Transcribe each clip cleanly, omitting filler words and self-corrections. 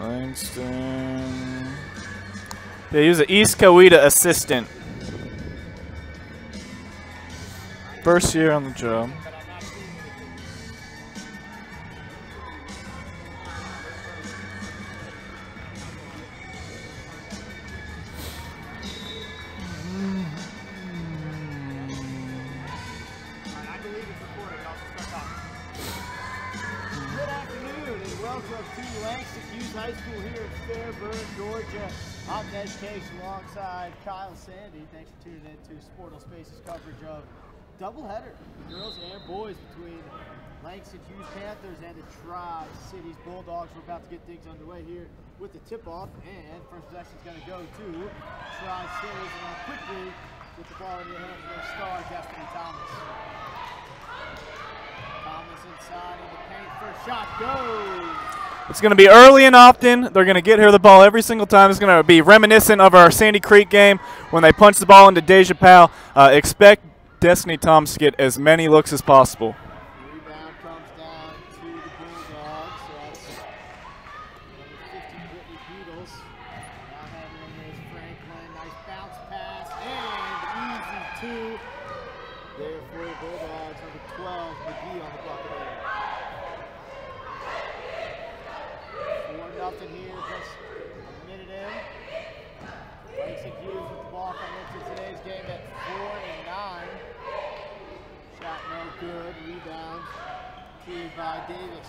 Langston. Yeah, he was an East Coweta assistant. First year on the job. Good afternoon and welcome to Langston Hughes High School here in Fairburn, Georgia. I'm Education alongside Kyle Sandy. Thanks for tuning in to Sportal Spaces coverage of doubleheader, the girls and boys between Langston Hughes Panthers and the Tri-Cities Bulldogs. We're about to get things underway here with the tip-off, and first possession is going to go to Tri-Cities. And now quickly with the ball in the hands of their star, Destiny Thomas. Thomas inside in the paint, first shot goes. It's going to be early and often. They're going to get her the ball every single time. It's going to be reminiscent of our Sandy Creek game when they punched the ball into Deja Powell. Expect Destiny Thomas to get as many looks as possible. Rebound comes down to the Bulldogs. So that's number 50, Brittany Beatles. Now handling is Franklin. Nice bounce pass and easy two. There for the Bulldogs. Number 12, McGee on the bucket there. 4-0 here, just a minute in. Langston Hughes with the ball coming into today's game at 4-9. Shot no good. Rebound cleared by Davis.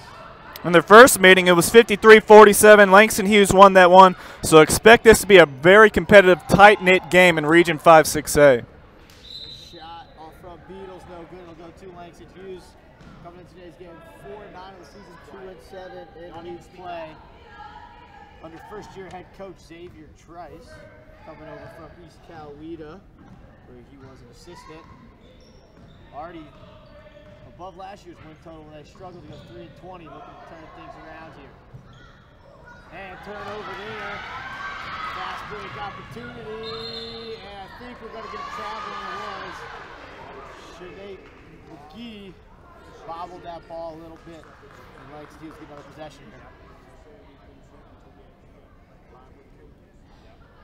In their first meeting, it was 53-47. Langston Hughes won that one. So expect this to be a very competitive, tight-knit game in Region 5-6A. Shot off from Beatles, no good. It'll go to Langston Hughes. Coming in today's game, 4-9 of the season, 2-7 in league play. Under first-year head coach Xavier Trice, coming over from East Coweta, where he was an assistant. Already above last year's win total, they struggled to go 3-20, looking to turn things around here. And turnover there. Fast break opportunity, and I think we're going to get a travel in the was. Sinead McGee bobbled that ball a little bit, and Langston Hughes get another possession here.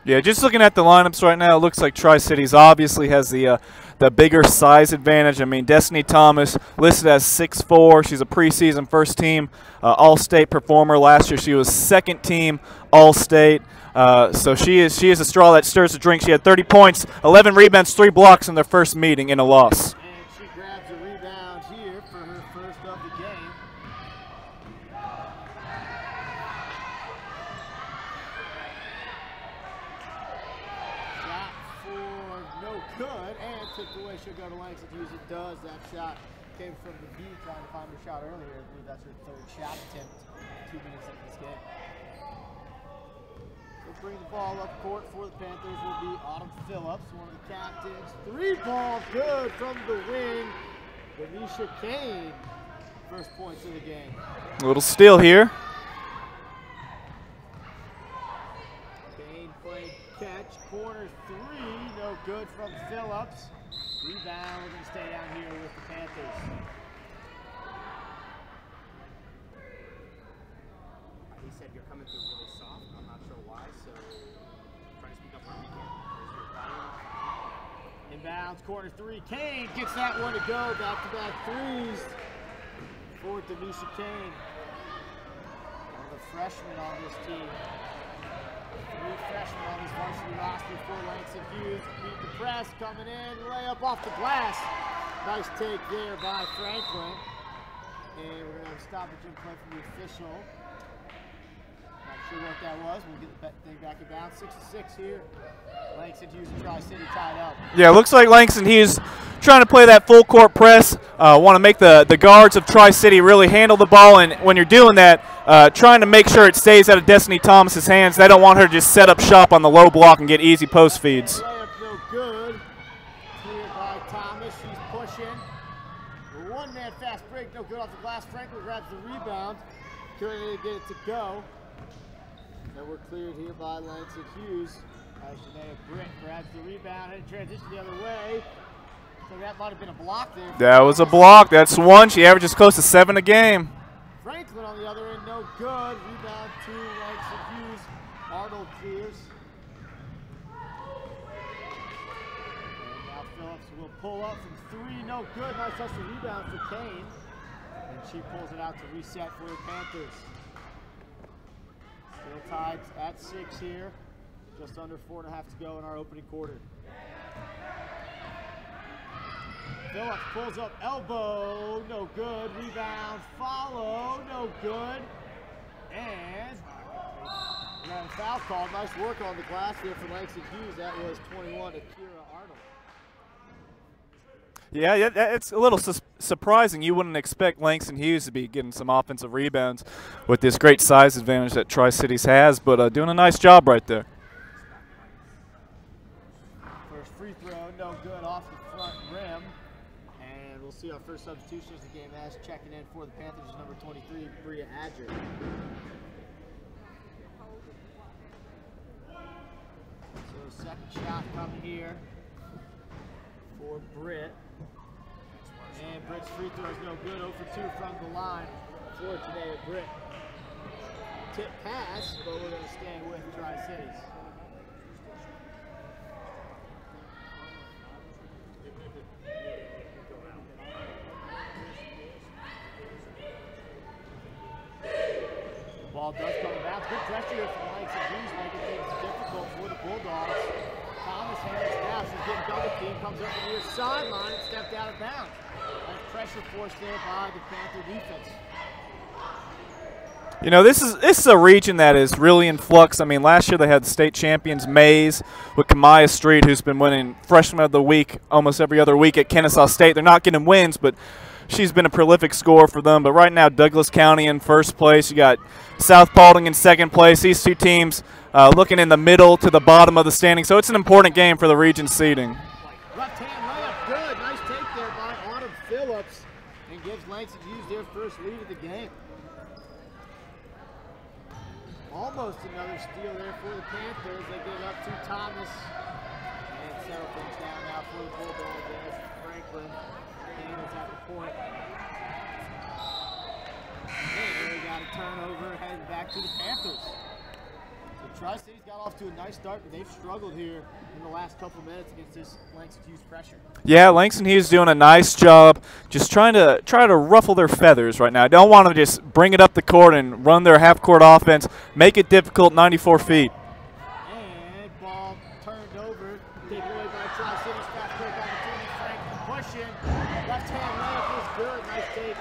Yeah, just looking at the lineups right now, it looks like Tri-Cities obviously has the bigger size advantage. I mean, Destiny Thomas listed as 6'4". She's a preseason first-team All-State performer. Last year she was second-team All-State. So she is a straw that stirs the drink. She had 30 points, 11 rebounds, 3 blocks in their first meeting in a loss. And she grabs a rebound here for her first of the game. Shot for no good and tipped away. She'll go to Langston Hughes. It does. That shot came from the B, trying to find her shot earlier. I believe that's her third shot attempt 2 minutes into this game. They'll bring the ball up court for the Panthers will be Autumn Phillips, one of the captains. 3-ball good from the wing. Denisha Kane, first points of the game. A little steal here. Kane played catch, corner 3, no good from Phillips. Rebound, we're going to stay down here with the Panthers. He said you're coming through really soft. I'm not sure why, so try to speak up when you can. Inbounds, corner 3. Kane gets that one to go. Back-to-back threes for Denisha Kane. One of the freshmen on this team. 3 freshmen on this varsity roster for Langston Hughes. Beat the press, coming in, layup off the glass. Nice take there by Franklin. And we're going to have a stoppage in play from the official. Not sure what that was. We'll get the thing back in bounds. 6-6 here. Langston Hughes and Tri-City tied up. Yeah, it looks like Langston Hughes trying to play that full court press. Want to make the guards of Tri-City really handle the ball, and when you're doing that, trying to make sure it stays out of Destiny Thomas's hands. They don't want her to just set up shop on the low block and get easy post feeds. Layup no good. Cleared by Thomas. She's pushing. A one-man fast break, no good off the glass. Franklin grabs the rebound. Couldn't get it to go. And we're cleared here by Langston Hughes. As Janaea Britt grabs the rebound and transition the other way. So that might have been a block there. That was a block. That's one. She averages close to 7 a game. Franklin on the other end, no good. Rebound to Langston Hughes. Arnold clears. And now Phillips will pull up from 3, no good. Nice extra rebound for Kane. And she pulls it out to reset for the Panthers. Still tied at 6 here. Just under 4.5 to go in our opening quarter. Phillips pulls up, elbow, no good. Rebound, follow, no good. And we got a foul called. Nice work on the glass here for Langston Hughes. That was 21 to Kira Arnold. Yeah, it's a little surprising. You wouldn't expect Langston Hughes to be getting some offensive rebounds with this great size advantage that Tri-Cities has, but doing a nice job right there. First free throw, no good, off the front rim. And we'll see our first substitution of the game as checking in for the Panthers is number 23, Bria Adger. So second shot coming here for Britt. And Britt's free throw is no good, 0 for 2 from the line for today at Britt. Tip pass, but we're going to stay with Tri-Cities. Ball does come bounce. Good pressure here from Langston Hughes, making things difficult for the Bulldogs. Thomas handles now. She's getting double team. Comes up the near sideline and stepped out of bounds. Nice pressure forced there by the Panther defense. You know, this is a region that is really in flux. I mean, last year they had the state champions Mays with Kamaya Street, who's been winning Freshman of the Week almost every other week at Kennesaw State. They're not getting wins, but she's been a prolific scorer for them. But right now, Douglas County in first place. You got South Paulding in second place. These two teams looking in the middle to the bottom of the standing. So it's an important game for the region seeding. Left hand layup, good. Nice take there by Autumn Phillips, and gives Langston Hughes their first lead of the game. Almost another steal there for the Panthers. They give up to Thomas and settle things down now for the Bulldogs as Franklin. Kane is at the point. And they got a turnover heading back to the Panthers. So Tri-City's got off to a nice start, but they've struggled here in the last couple minutes against this Langston Hughes pressure. Yeah, Langston Hughes doing a nice job, just trying to ruffle their feathers right now. I don't want to just bring it up the court and run their half-court offense, make it difficult, 94 feet. And ball turned over, taken away by Tri-City's fast break opportunity. Franklin pushing, left hand layup is good. Nice take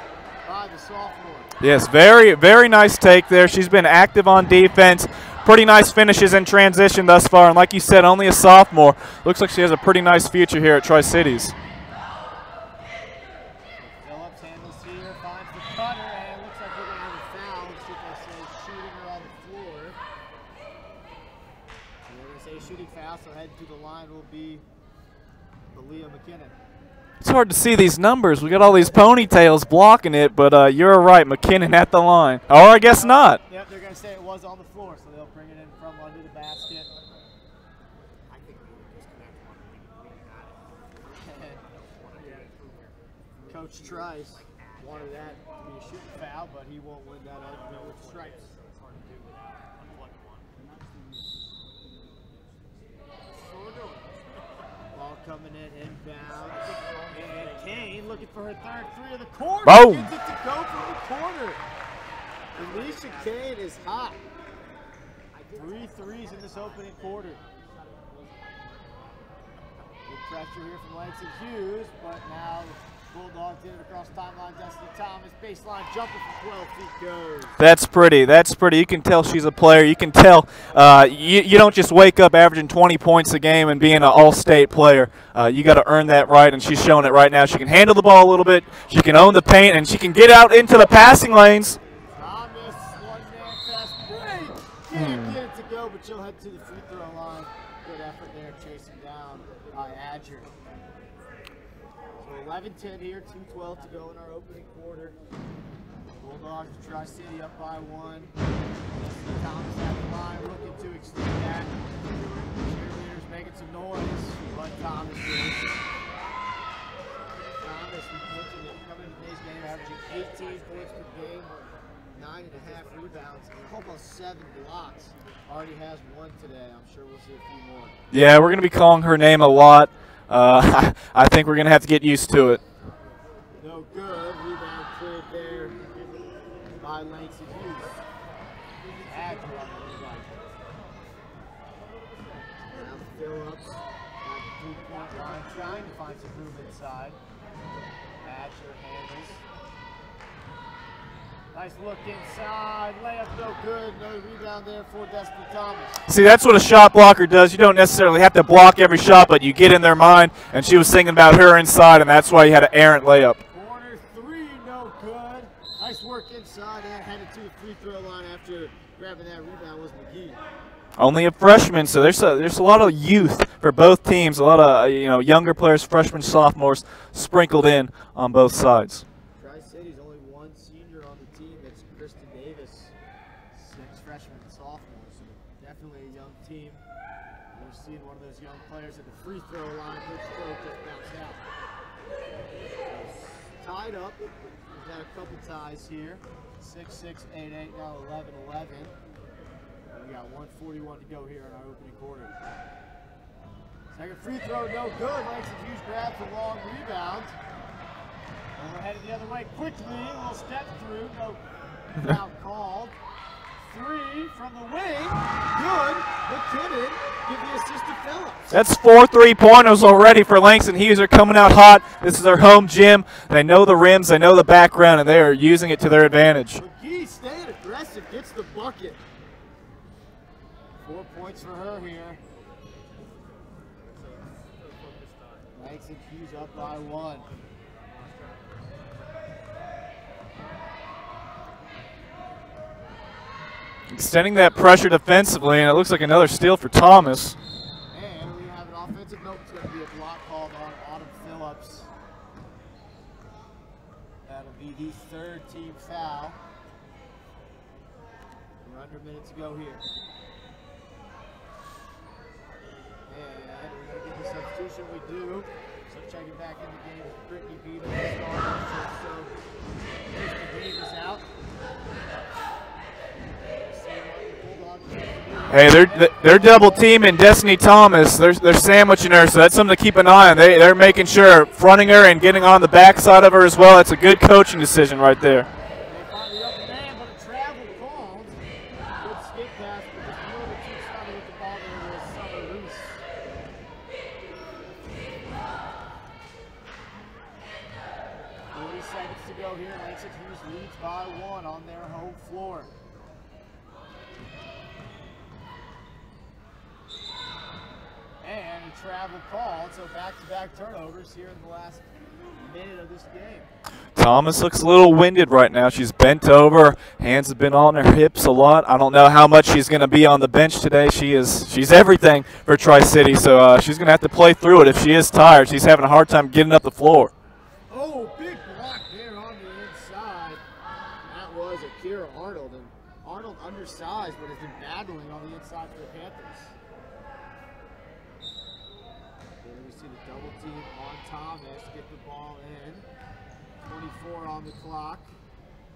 by the sophomore. Yes, very, very nice take there. She's been active on defense. Pretty nice finishes in transition thus far, and like you said, only a sophomore. Looks like she has a pretty nice future here at Tri-Cities. Phillips handles here, finds the cutter, and looks like we're going to have a foul. Let's see if I say shooting her on the floor. So we're going to say shooting foul, so heading to the line will be Aaliyah McKinnon. It's hard to see these numbers. We got all these ponytails blocking it, but you're right, McKinnon at the line. Or I guess not. Yep, they're going to say it was on the floor, so they'll bring it in from under the basket. I think we would disconnect one. Coach Trice wanted that to be a shooting foul, but he won't win that argument with stripes. Ball coming in inbound. And Kane looking for her third three of the quarter. Boom. Gets it to go from the corner. Alicia Kane is hot. 3 threes in this opening quarter. Good pressure here from Langston Hughes, but now the Bulldogs did it across timeline. Destiny Thomas, baseline jumper from 12 feet goes. That's pretty. That's pretty. You can tell she's a player. You can tell you don't just wake up averaging 20 points a game and being an all-state player. You got to earn that right, and she's showing it right now. She can handle the ball a little bit. She can own the paint, and she can get out into the passing lanes. Thomas, one-man fast break. Can't get it to go, but she'll head to the free throw line. Good effort there, chasing down by Adger. So 11-10 here, 2:12 to go in our opening quarter. Bulldogs to Tri-City up by 1. Thomas at the line, looking to extend that. Cheerleaders making some noise, but Thomas did. Thomas, we mentioned it, coming into today's game, averaging 18 points per game. 9.5 rebounds, and almost 7 blocks. Already has 1 today. I'm sure we'll see a few more. Yeah, we're going to be calling her name a lot. I think we're going to have to get used to it. No good. Rebound cleared there by Langston Hughes. Badger on the rebound. Now Phillips at the 3-point line, trying to find some room inside. Badger handles. Nice look inside. Layup no good. No rebound there for Destiny Thomas. See, that's what a shot blocker does. You don't necessarily have to block every shot, but you get in their mind, and she was thinking about her inside, and that's why you had an errant layup. Corner 3, no good. Nice work inside and headed to the free throw line after grabbing that rebound was McGee. Only a freshman, so there's a lot of youth for both teams. A lot of younger players, freshmen, sophomores, sprinkled in on both sides. Tri-City's only 1 senior on the team. That's Kristen Davis. 6 freshmen and sophomores. So definitely a young team. We're seeing one of those young players at the free throw line. Which throw just bounced out. So tied up. We've got a couple ties here. 6-6, 8-8, now 11-11. We got 1:41 to go here in our opening quarter. Second free throw, no good. Langston Hughes grabs a long rebound. And we're headed the other way quickly. A little step through. No foul called. 3 from the wing. Good. But couldn't give the assist to Phillips. That's 4 3-pointers already for Langston Hughes. They're coming out hot. This is their home gym. They know the rims. They know the background, and they are using it to their advantage. McGee staying aggressive. Gets the bucket. 4 points for her here. Langston Hughes up by 1. Extending that pressure defensively, and it looks like another steal for Thomas. And we have an offensive note. It's going to be a block called on Autumn Phillips. That'll be the 3rd team foul. We're under a minute to go here. And we're going to get the substitution. We do. So checking back in the game. Brittany Beadle started. So Kristen Davis out. Hey, they're double teaming Destiny Thomas. They're sandwiching her, so that's something to keep an eye on. They're making sure, fronting her and getting on the backside of her as well. That's a good coaching decision right there. They find the open man, but a travel called. Good skip pass, but just a little bit too slow with the ball there was Summer Reese. 40 seconds to go here. Langston Hughes leads by 1 on their home floor. And a travel called, so back-to-back turnovers here in the last minute of this game. Thomas looks a little winded right now. She's bent over. Hands have been on her hips a lot. I don't know how much she's going to be on the bench today. She's everything for Tri-City, so she's going to have to play through it if she is tired. She's having a hard time getting up the floor. Oh, big block there on the inside. That was Akira Arnold. And Arnold undersized, but has been battling on the inside for the Panthers. We see the double team on Thomas, get the ball in. 24 on the clock.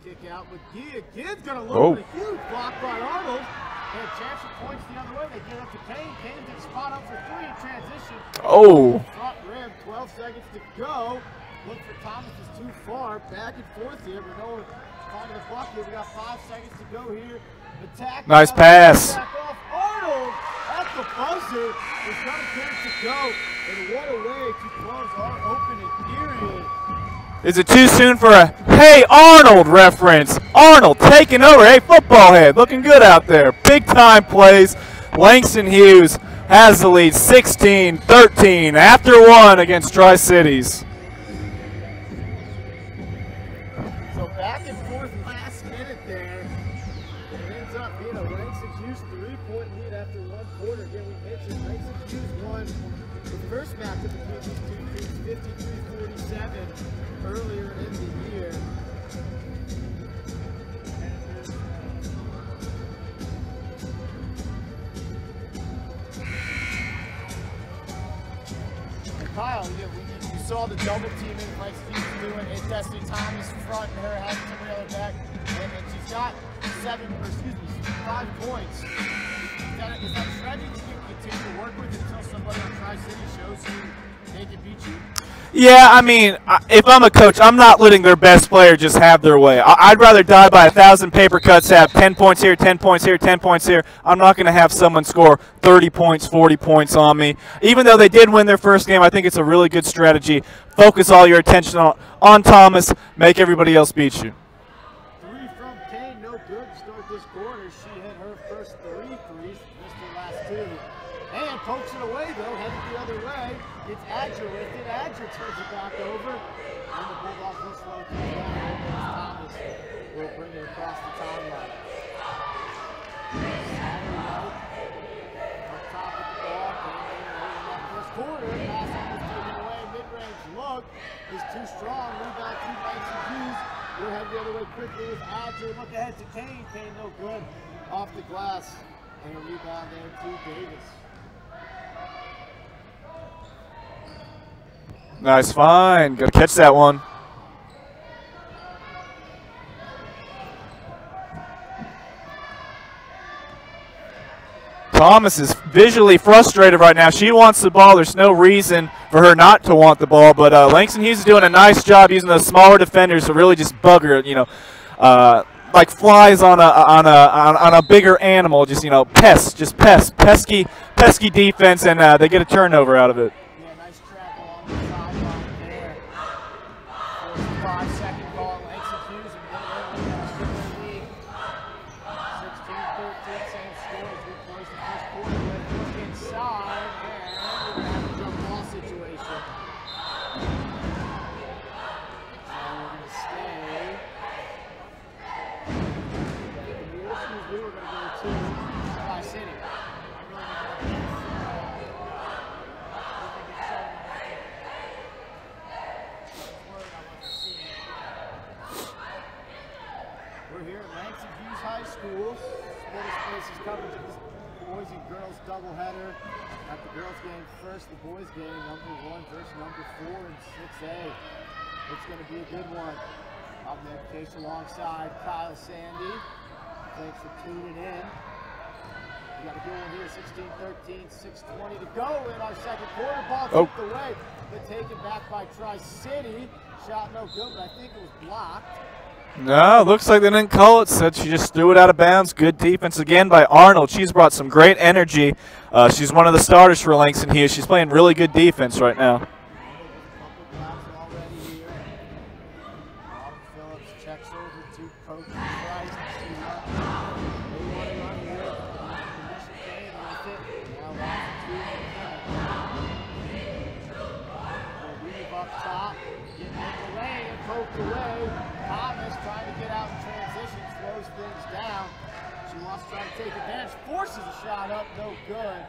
Kick out McGee again. Gonna look at a huge block by Arnold. And Championship points the other way. They get up to Kane. Kane gets spot up for 3 in transition. Oh. Front rim, 12 seconds to go. Look for Thomas is too far. Back and forth here, but no one finding the bucket. We got 5 seconds to go here. Attack. Nice pass. Back off Arnold at the buzzer. There's not a chance to go. And what a way to close our opening period. Is it too soon for a "Hey Arnold" reference? Arnold taking over. Hey, football head, looking good out there. Big time plays. Langston Hughes has the lead 16-13 after 1 against Tri-Cities. So back and forth last minute there. It ends up being a Langston Hughes 3-point lead after 1 quarter. Again, we mentioned Langston Hughes won the first matchup between these two teams 53-47 earlier in the year. And Kyle, you saw the double teaming like Steve's doing. It's Destiny Thomas fronting her, having somebody on her back, and then she's He's got 5 points. Is that a strategy you can continue to work with until somebody on Tri-City shows you they can beat you? Yeah, I mean, if I'm a coach, I'm not letting their best player just have their way. I'd rather die by 1,000 paper cuts, have 10 points here, 10 points here, 10 points here. I'm not going to have someone score 30 points, 40 points on me. Even though they did win their first game, I think it's a really good strategy. Focus all your attention on Thomas, make everybody else beat you. 3 from Kane, no good to start this quarter. She hit her first 3 threes, missed her last 2. And pokes it away, though, headed the other way. It's Adger with it. Adger turns it back over. And the Bulldogs will slow things down. Thomas will bring it across the timeline. Up top with the ball. Kane in that first quarter. Pass almost taken away. Mid-range look is too strong. Rebound to Langston Hughes. We'll head the other way quickly with Adger. Look ahead to Kane. Kane no good. Off the glass. And a rebound there to Davis. Nice find. Got to catch that one. Thomas is visually frustrated right now. She wants the ball. There's no reason for her not to want the ball. But Langston Hughes is doing a nice job using those smaller defenders to really just bug her. You know, like flies on a bigger animal. Just pesky defense, and they get a turnover out of it. Yeah, nice trap along the sideline there. 45-second ball. Langston Hughes and the league. 16-13, same score as we close the first quarter with. Look inside, and we're going to have a jump ball situation. And we're going to stay. We were going to go to Tri-City. We're here at Langston Hughes High School. Sporting Spaces coverage of this boys and girls doubleheader. At the girls game first, the boys game number 1 versus number 4 in 6A. It's going to be a good one. I'm the education alongside Kyle Sandy. Thanks for tuning in. We got a good one here, 16-13, 6:20 to go in our second quarter. Ball tipped away, but taken back by Tri-City. Shot no good, but I think it was blocked. No, looks like they didn't call it. Said she just threw it out of bounds. Good defense again by Arnold. She's brought some great energy. She's one of the starters for Langston Hughes. She's playing really good defense right now. Checks over to Coach Price. They want to run here. Initial Kane with it. Now lost 2 They'll weave up top. Getting in the lane and poked away. Thomas trying to get out in transition. Slows things down. She wants to try to take advantage. Forces a shot up. No good.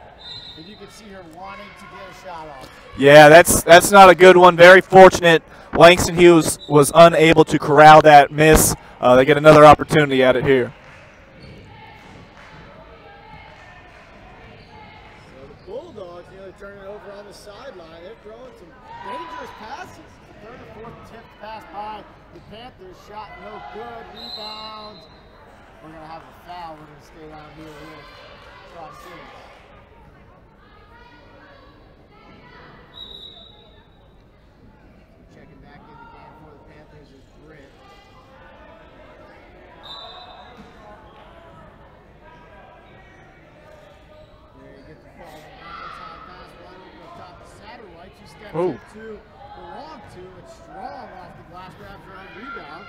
And you can see her wanting to get a shot off. Yeah, that's not a good one. Very fortunate. Langston Hughes was unable to corral that miss. They get another opportunity at it here. So the Bulldogs, they're turning it over on the sideline. They're throwing some dangerous passes. The 3rd or 4th tipped pass by the Panthers. Shot no good. Rebound. We're going to have a foul. We're going to stay down here with Tri-City. Checking back in the game for the Panthers is Britt. There you get the ball. Inside pass right over the top of Satterwhite. She steps into the long 2. It's strong off the glass, grabs her own rebound.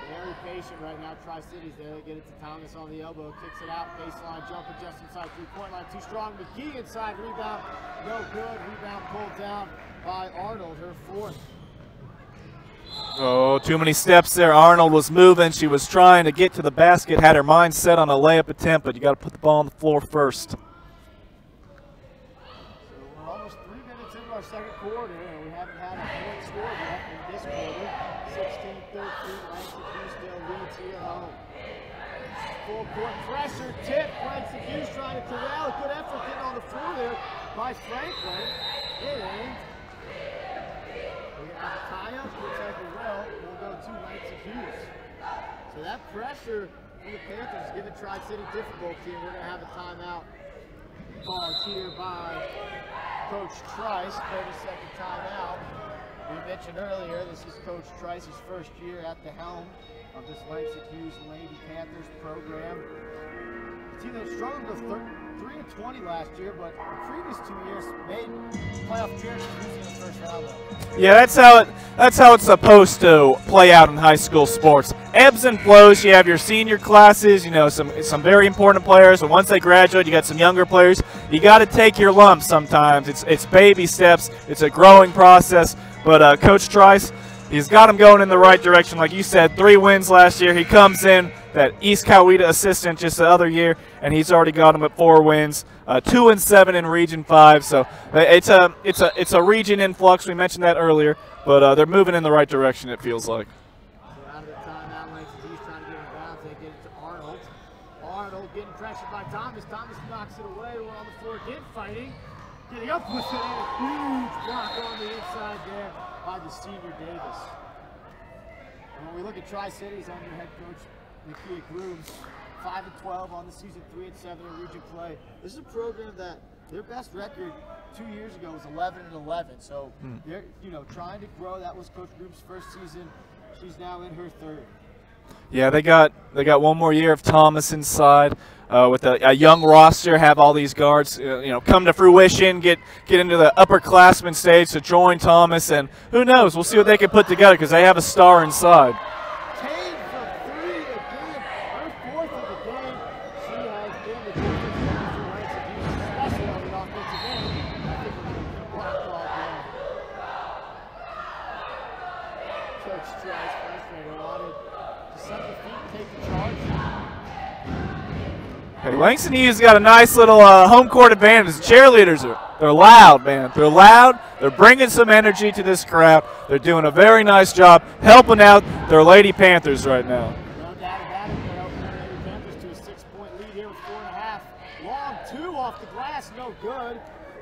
Very patient right now. Tri-City's there. They get it to Thomas on the elbow. Kicks it out. Baseline jumper just inside 3-point line. Too strong. McGee inside. Rebound. No good. Rebound pulled down by Arnold. Her 4th. Oh, too many steps there. Arnold was moving. She was trying to get to the basket. Had her mind set on a layup attempt, but you got to put the ball on the floor first. So we're almost 3 minutes into our second quarter, and we haven't had a point scored yet in this quarter. 16-13. Langston Hughes still leads here home. Full court pressure, tip. Langston Hughes trying to corral. Good effort getting on the floor there by Franklin. And we're going to have a tie-up. Looks like it will. We'll go to Langston Hughes. So that pressure from the Panthers is giving Tri-City difficulty, and we're going to have a timeout called here by Coach Trice, 30-second timeout. We mentioned earlier, this is Coach Trice's first year at the helm of this Langston Hughes Lady Panthers program. The team that struggled to 3-20 last year, but the previous 2 years made playoff appearances in the first round. Yeah, that's how it's supposed to play out in high school sports. Ebbs and flows. You have your senior classes, you know, some very important players, and once they graduate, you got some younger players. You got to take your lumps sometimes. It's baby steps. It's a growing process. But Coach Trice, he's got them going in the right direction. Like you said, 3 wins last year. He comes in, that East Coweta assistant just the other year, and he's already got them at 4 wins, 2-7 in Region 5. So it's a region influx. We mentioned that earlier, but they're moving in the right direction, it feels like. So out of the timeout, Langston Hughes trying to get it bounce. They get it to Arnold. Arnold getting pressured by Thomas. Thomas knocks it away. We're on the floor again fighting. Getting up with it, and a huge block on the inside there by the senior Davis. And when we look at Tri-Cities under head coach Nakia Grooms, 5-12 on the season, 3-7 in region play. This is a program that their best record 2 years ago was 11-11. So they're trying to grow. That was Coach Groom's first season. She's now in her 3rd. Yeah, they got 1 more year of Thomas inside. With a young roster, have all these guards, come to fruition, get into the upperclassmen stage to join Thomas, and who knows? We'll see what they can put together because they have a star inside. Kane for 3 again, her 4th of the game. She has been the difference maker for Langston Hughes, especially on the offensive end. I think we're going to get a block call again. Coach Trice, frustrated, wanted to set the feet, take the charge. Hey, Langston Hughes got a nice little home court advantage. The cheerleaders they're loud, man. They're loud. They're bringing some energy to this crowd. They're doing a very nice job helping out their Lady Panthers right now. No doubt about it. They're helping the Lady Panthers to a 6-point lead here with 4.5. Long 2 off the glass, no good.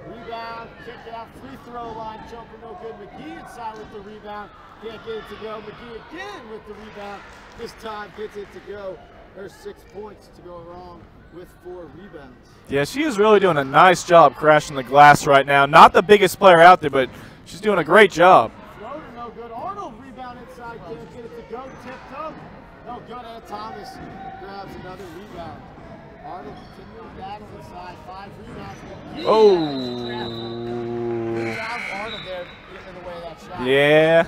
Rebound, kick out, free throw line jumper, no good. McGee inside with the rebound. Can't get it to go. McGee again with the rebound. This time gets it to go. There's 6 points to go wrong with 4 rebounds. Yeah, she is really doing a nice job crashing the glass right now. Not the biggest player out there, but she's doing a great job. Floater, no good. Arnold rebound inside, can't get it to go. Tipped up, no good. And Thomas grabs another rebound. Arnold continuing battles inside, 5 rebounds. Good job, Arnold there, getting in the way of that shot. Yeah.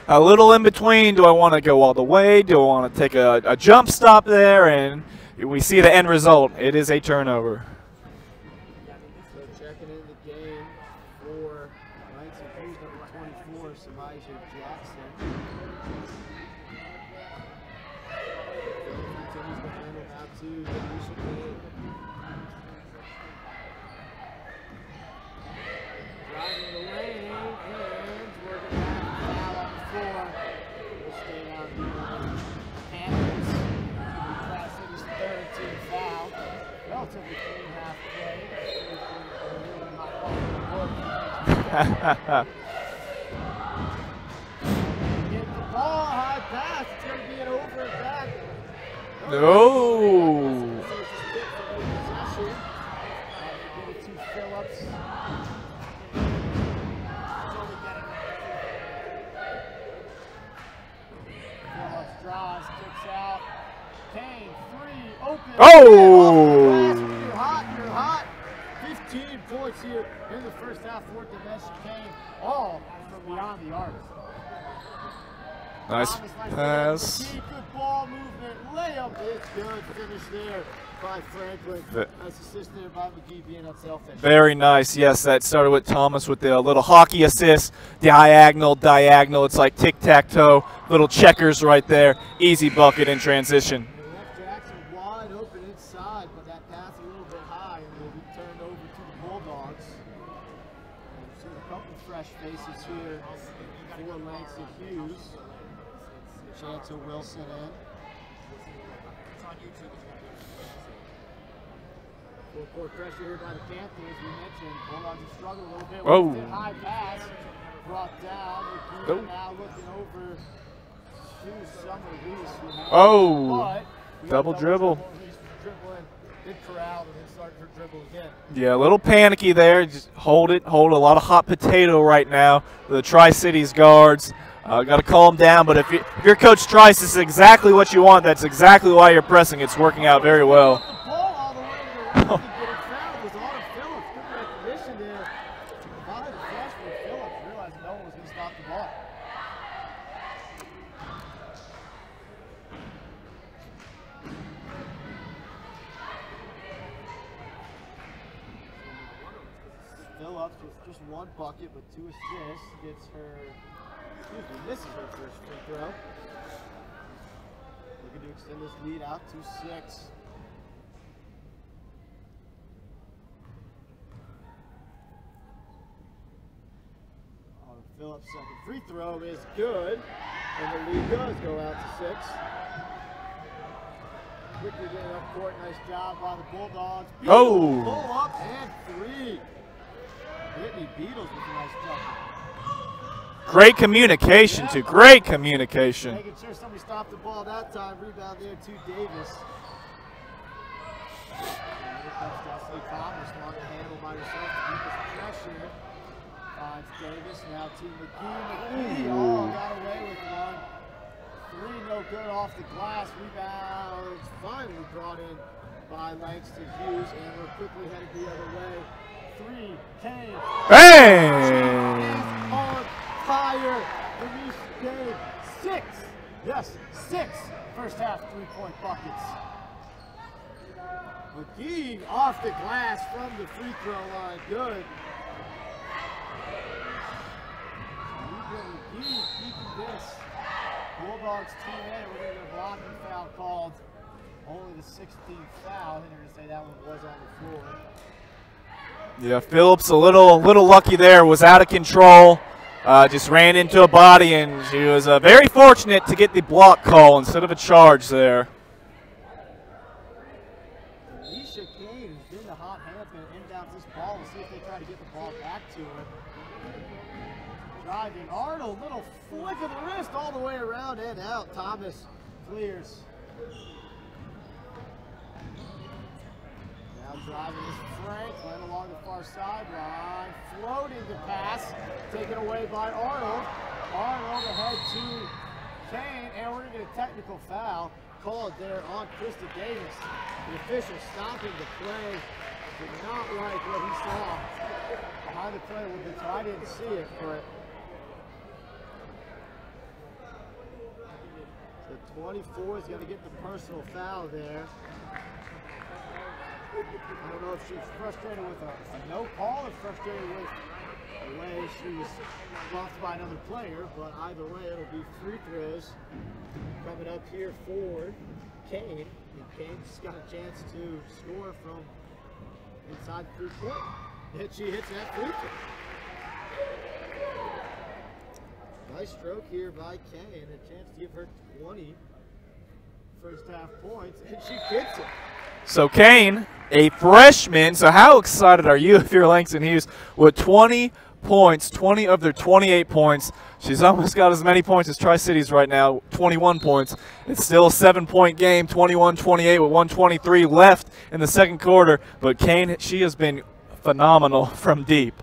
A little in between. Do I want to go all the way? Do I want to take a jump stop there? And we see the end result. It is a turnover. So checking in the game for Langston Hughes, number 24, Samaja Jackson. Continues to handle out to Alicia Kane. Driving the lane, and we're going to have a foul on the floor. We'll stay out here. Panthers. Tri-City's 3rd team foul. Relatively clean half play. Get the ball, high pass. It's going to be an over and back. No. Possession. Give it to Phillips. Phillips drives, kicks out. Kane, 3, open. Oh! You're hot. 15 points here in the first half for Dinesh Kane, all from beyond the arc. Nice pass. Good ball movement, layup, it's good. Finish there by Franklin. Nice assist there by McGee being unselfish. Very nice. Yes, that started with Thomas with the little hockey assist. Diagonal. It's like tic-tac-toe. Little checkers right there. Easy bucket in transition. Jackson wide open inside, but that pass a little bit high and will be turned over to the Bulldogs. We've seen a couple fresh faces here for Langston Hughes. Chancellor Wilson in. Full court pressure here by the Panthers. We mentioned Bulldogs have struggled a little bit with the high pass. brought down. McGee now looking over to Summer Reese. Oh, double dribble. He's dribbling, then corralled, and then started her dribble again. Yeah, a little panicky there. Just hold it. Hold a lot of hot potato right now. The Tri-Cities guards. Got to calm down, but if you're Coach Trice, this is exactly what you want. That's exactly why you're pressing. It's working out very well. The ball all the way to the rim and getting fouled was Autumn Phillips. Good recognition there by the freshman Phillips, realizing no one was going to stop the ball. Phillips with just one bucket but 2 assists gets her. This is her first free throw. Looking to extend this lead out to 6. Phillips' second free throw is good, and the lead does go out to 6. Quickly getting up court, nice job by the Bulldogs. Oh! Pull up and 3. Whitney Beatles with a nice jump. Great communication, too. Great communication. Making sure somebody stopped the ball that time. Rebound there to Davis. Here comes Destiny Thomas. Want to handle by herself to keep this pressure. Finds Davis. Now to McGee. Oh, got away with one. 3 no good off the glass. Rebounds finally brought in by Langston Hughes. And we're quickly headed the other way. 3, Kane. Bang! Fire, Kane, 6. Yes, 6 first half 3-point buckets. McGee off the glass from the free throw line. Good. McGee keeping this. Bulldogs team in. We're going to get a blocking foul called. Only the 16th foul. I think they're going to say that one was on the floor. Yeah, Phillips a little lucky there. Was out of control. Just ran into a body, and she was very fortunate to get the block call instead of a charge there. Alicia Kane has been the hot hand, going to inbound this ball and see if they try to get the ball back to her. Driving Arnold, little flick of the wrist all the way around and out. Thomas clears. Now driving is Franklin along the far sideline, floating the pass, taken away by Arnold. Arnold ahead to Kane, and we're going to get a technical foul called there on Krista Davis. The official stopping the play. Did not like what he saw behind the play a little bit, so I didn't see it, but the 24 is going to get the personal foul there. I don't know if she was frustrated with a no call or frustrated with the way she was bumped by another player, but either way, it'll be free throws coming up here for Kane. And Kane's got a chance to score from inside the 3-point. And she hits that free throw. Nice stroke here by Kane. A chance to give her 20 first half points, and she gets it. So Kane, a freshman, so how excited are you if you're Langston Hughes with 20 points, 20 of their 28 points. She's almost got as many points as Tri-Cities right now, 21 points. It's still a 7-point game, 21-28 with 123 left in the second quarter. But Kane, she has been phenomenal from deep.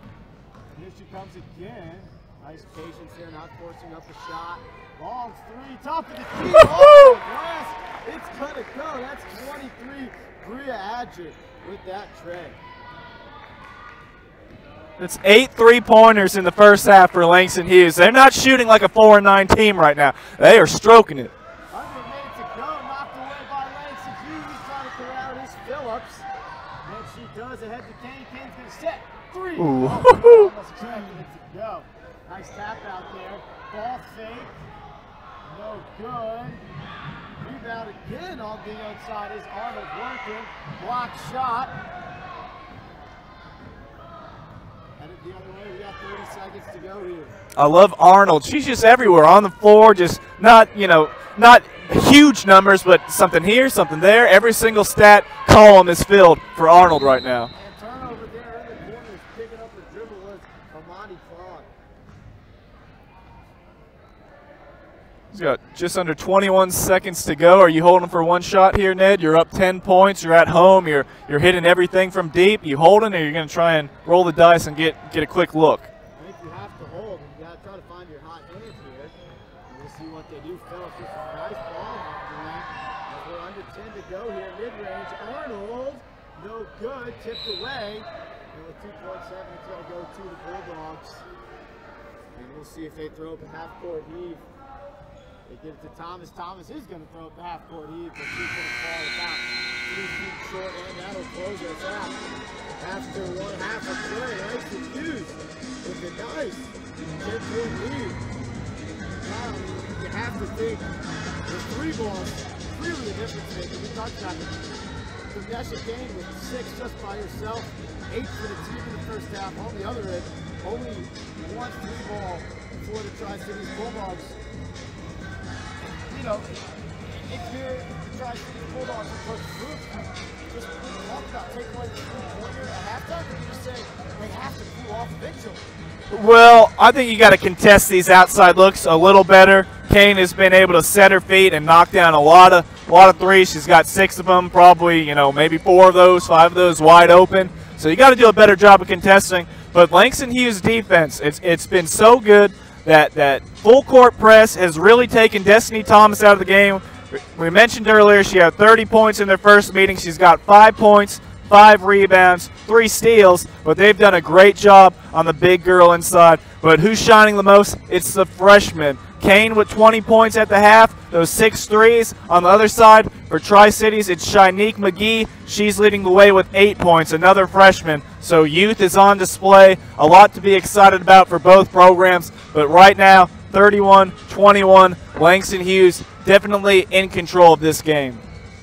Here she comes again. Nice patience here, not forcing up a shot. Long 3, top of the key, off the glass. It's gonna go. That's 23. Bria Adger with that tray. It's 8 3-pointers in the first half for Langston Hughes. They're not shooting like a 4-9 team right now. They are stroking it. Under a minute to go, knocked away by Langston Hughes. Trying to corral this Phillips. And she does ahead to Kane. Kane's going to set 3. Ooh. Oh, almost expected it to go. Nice tap out there. Ball fake. No good. Rebound again on the outside is Arnold working. Block shot. Headed the other way. We got 30 seconds to go here. I love Arnold. She's just everywhere on the floor, just not huge numbers, but something here, something there. Every single stat column is filled for Arnold right now. And turnover there in the corner is picking up the dribble was Amani Claude. He's got just under 21 seconds to go. Are you holding for one shot here, Ned? You're up 10 points. You're at home. You're hitting everything from deep. You holding, or you're going to try and roll the dice and get a quick look? I think you have to hold. You got to try to find your hot hands here. And we'll see what they do. Phillips with a nice ball handling. As we're under 10 to go here, mid-range. Arnold, no good, tipped away. And with 2.7, it's going to go to the Bulldogs. And we'll see if they throw up a half-court heave. They give it to Thomas. Thomas is going to throw up the half-court heave, but she's going to fall about 3 feet short, and that'll close us out. After one half of play, Langston Hughes with a nice 10-point lead. Now, you have to think the 3 balls really a difference maker. We talked about it. Kane with 6 just by herself, 8 for the team in the first half. On the other end, only 1 3-ball for the Tri-Cities Bulldogs. You know, if you're the Tri-Cities Bulldogs and Coach Brooks, just talk about taking away the 3-pointer at halftime, and you just say they have to pull off a victory. Well, I think you got to contest these outside looks a little better. Kane has been able to set her feet and knock down a lot of threes. She's got 6 of them, probably, maybe 4 of those, 5 of those wide open. So you got to do a better job of contesting. But Langston Hughes' defense, it's been so good that full court press has really taken Destiny Thomas out of the game. We mentioned earlier she had 30 points in their first meeting. She's got 5 points, 5 rebounds, 3 steals, but they've done a great job on the big girl inside. But who's shining the most? It's the freshman. Kane with 20 points at the half, those 6 threes. On the other side, for Tri-Cities, it's Shinique McGee. She's leading the way with 8 points, another freshman. So youth is on display. A lot to be excited about for both programs. But right now, 31-21, Langston Hughes definitely in control of this game.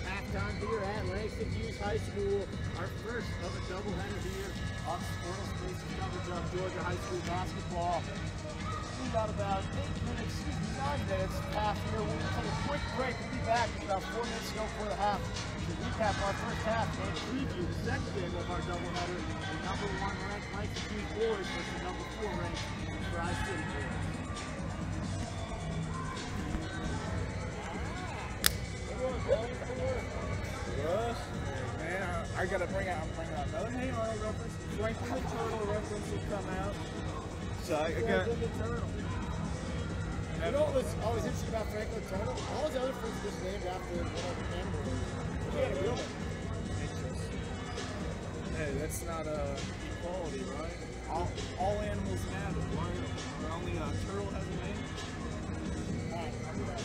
Halftime here at Langston Hughes High School. Our first of a doubleheader here on Sportal Spaces coverage of Georgia High School basketball. We got about 9 minutes half here. We'll take a quick break. We'll be back about 4 minutes to go for the half to recap our first half and preview the second game of our doubleheader. The number 1 ranked Langston Hughes boys versus the number 4 ranked Tri-City boys. I gotta bring out another name on a reference. Franklin the Turtle reference will come out. So I got. You know what was always interesting about Franklin Turtle? All his other friends were just named after whatever animal. He had a real one. Interesting. Hey, that's not equality, right? All animals matter, right? Or only a turtle has a name? Alright, I'll be back.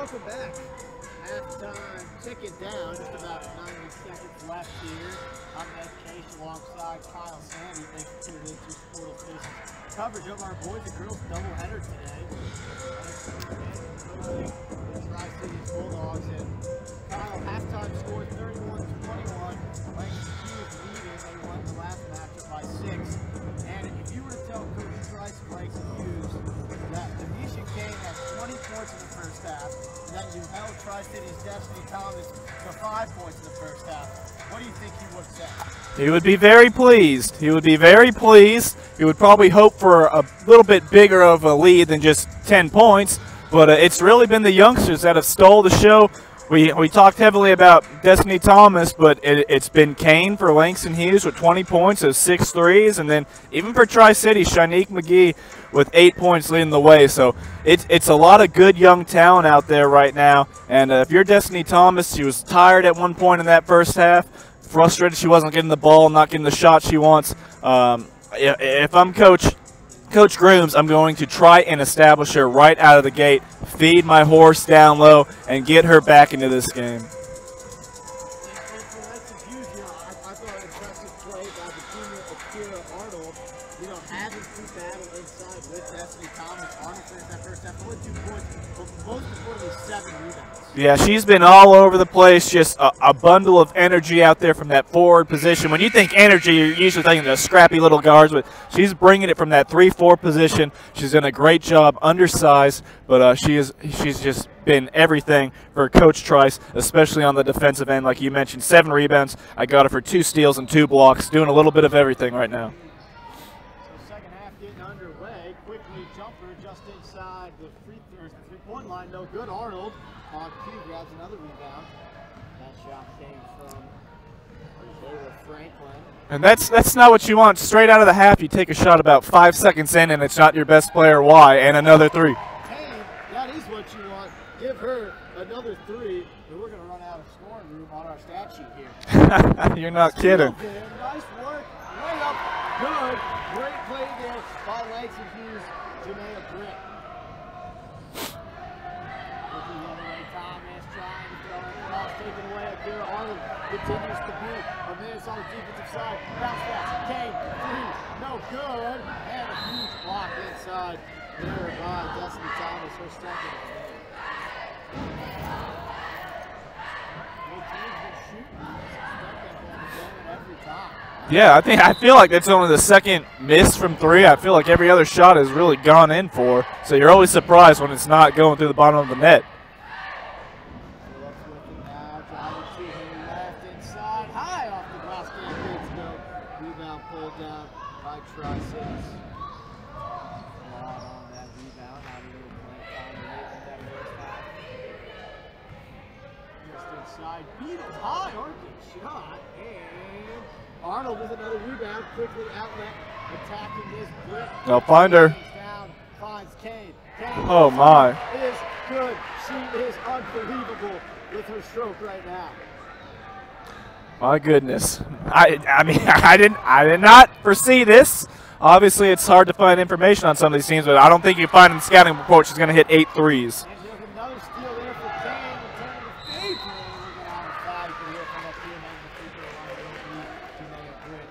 welcome back. Halftime ticket down, just about 90 seconds left here. I'm Ed Case alongside Kyle Sandy. Thanks for tuning in to Sportal Spaces coverage of our boys and girls doubleheader today. The Tri-Cities Bulldogs, and Kyle, halftime score 31-21. Langston Hughes leading. They won the last matchup by 6. And if you were to tell Coach Trice and Langston Hughes that Denisha Kane had 20 points in the first half, and that you held Tri-Cities Destiny Thomas to 5 points in the first half, what do you think he would say? He would be very pleased. He would be very pleased. He would probably hope for a little bit bigger of a lead than just 10 points. But it's really been the youngsters that have stole the show. We talked heavily about Destiny Thomas, but it's been Kane for Langston Hughes with 20 points, those 6 threes, and then even for Tri-City, Shanique McGee with 8 points leading the way. So it's a lot of good young talent out there right now. And if you're Destiny Thomas, she was tired at one point in that first half, frustrated she wasn't getting the ball, not getting the shot she wants. If I'm Coach Grooms, I'm going to try and establish her right out of the gate, feed my horse down low, and get her back into this game. I thought an impressive play by the junior Akira Arnold. Having to battle inside with Destiny Thomas. Arnold finished that first half, only 2 points, but most importantly, 7 rebounds. Yeah, she's been all over the place, just a bundle of energy out there from that forward position. When you think energy, you're usually thinking the scrappy little guards, but she's bringing it from that 3-4 position. She's done a great job, undersized, but she's just been everything for Coach Trice, especially on the defensive end. Like you mentioned, 7 rebounds. I got her for 2 steals and 2 blocks, doing a little bit of everything right now. So second half getting underway. Quickly jumper just inside the three-point line. No good. Arnold on cue grabs another rebound. That shot came from Taylor Franklin. And that's not what you want. Straight out of the half, you take a shot about 5 seconds in, and it's not your best player. Why? And another 3. Kane, that is what you want. Give her another 3, and we're going to run out of scoring room on our stat sheet here. You're not kidding. Nice work. Way up. Good. Great play there by Langston Hughes. Jamea Britt. Looking the other way. Thomas trying to throw it across. Taken away. Akira Arnold continues to be a man on the defensive side. Bounce pass. Kane. 3. No good. And a huge block inside there by Destiny Thomas. Her second. Yeah, I feel like that's only the second miss from 3. I feel like every other shot has really gone in for. So you're always surprised when it's not going through the bottom of the net. Left inside, high off the glass. Rebound pulled down by Tri-Cities. On that rebound, had a little play time in that first half. Just inside, Beatles high, arcing shot, and Arnold with another rebound, quickly outlet, attacking this Britt. I'll find her. Down, finds Kane. Kane Oh my. is good. She is unbelievable with her stroke right now. My goodness. I mean, I did not foresee this. Obviously, it's hard to find information on some of these teams, but I don't think you find in the scouting report she's going to hit 8 threes. And there's another steal there for Kane. Returning the feed. We're going to have a flag here from up here. Making the free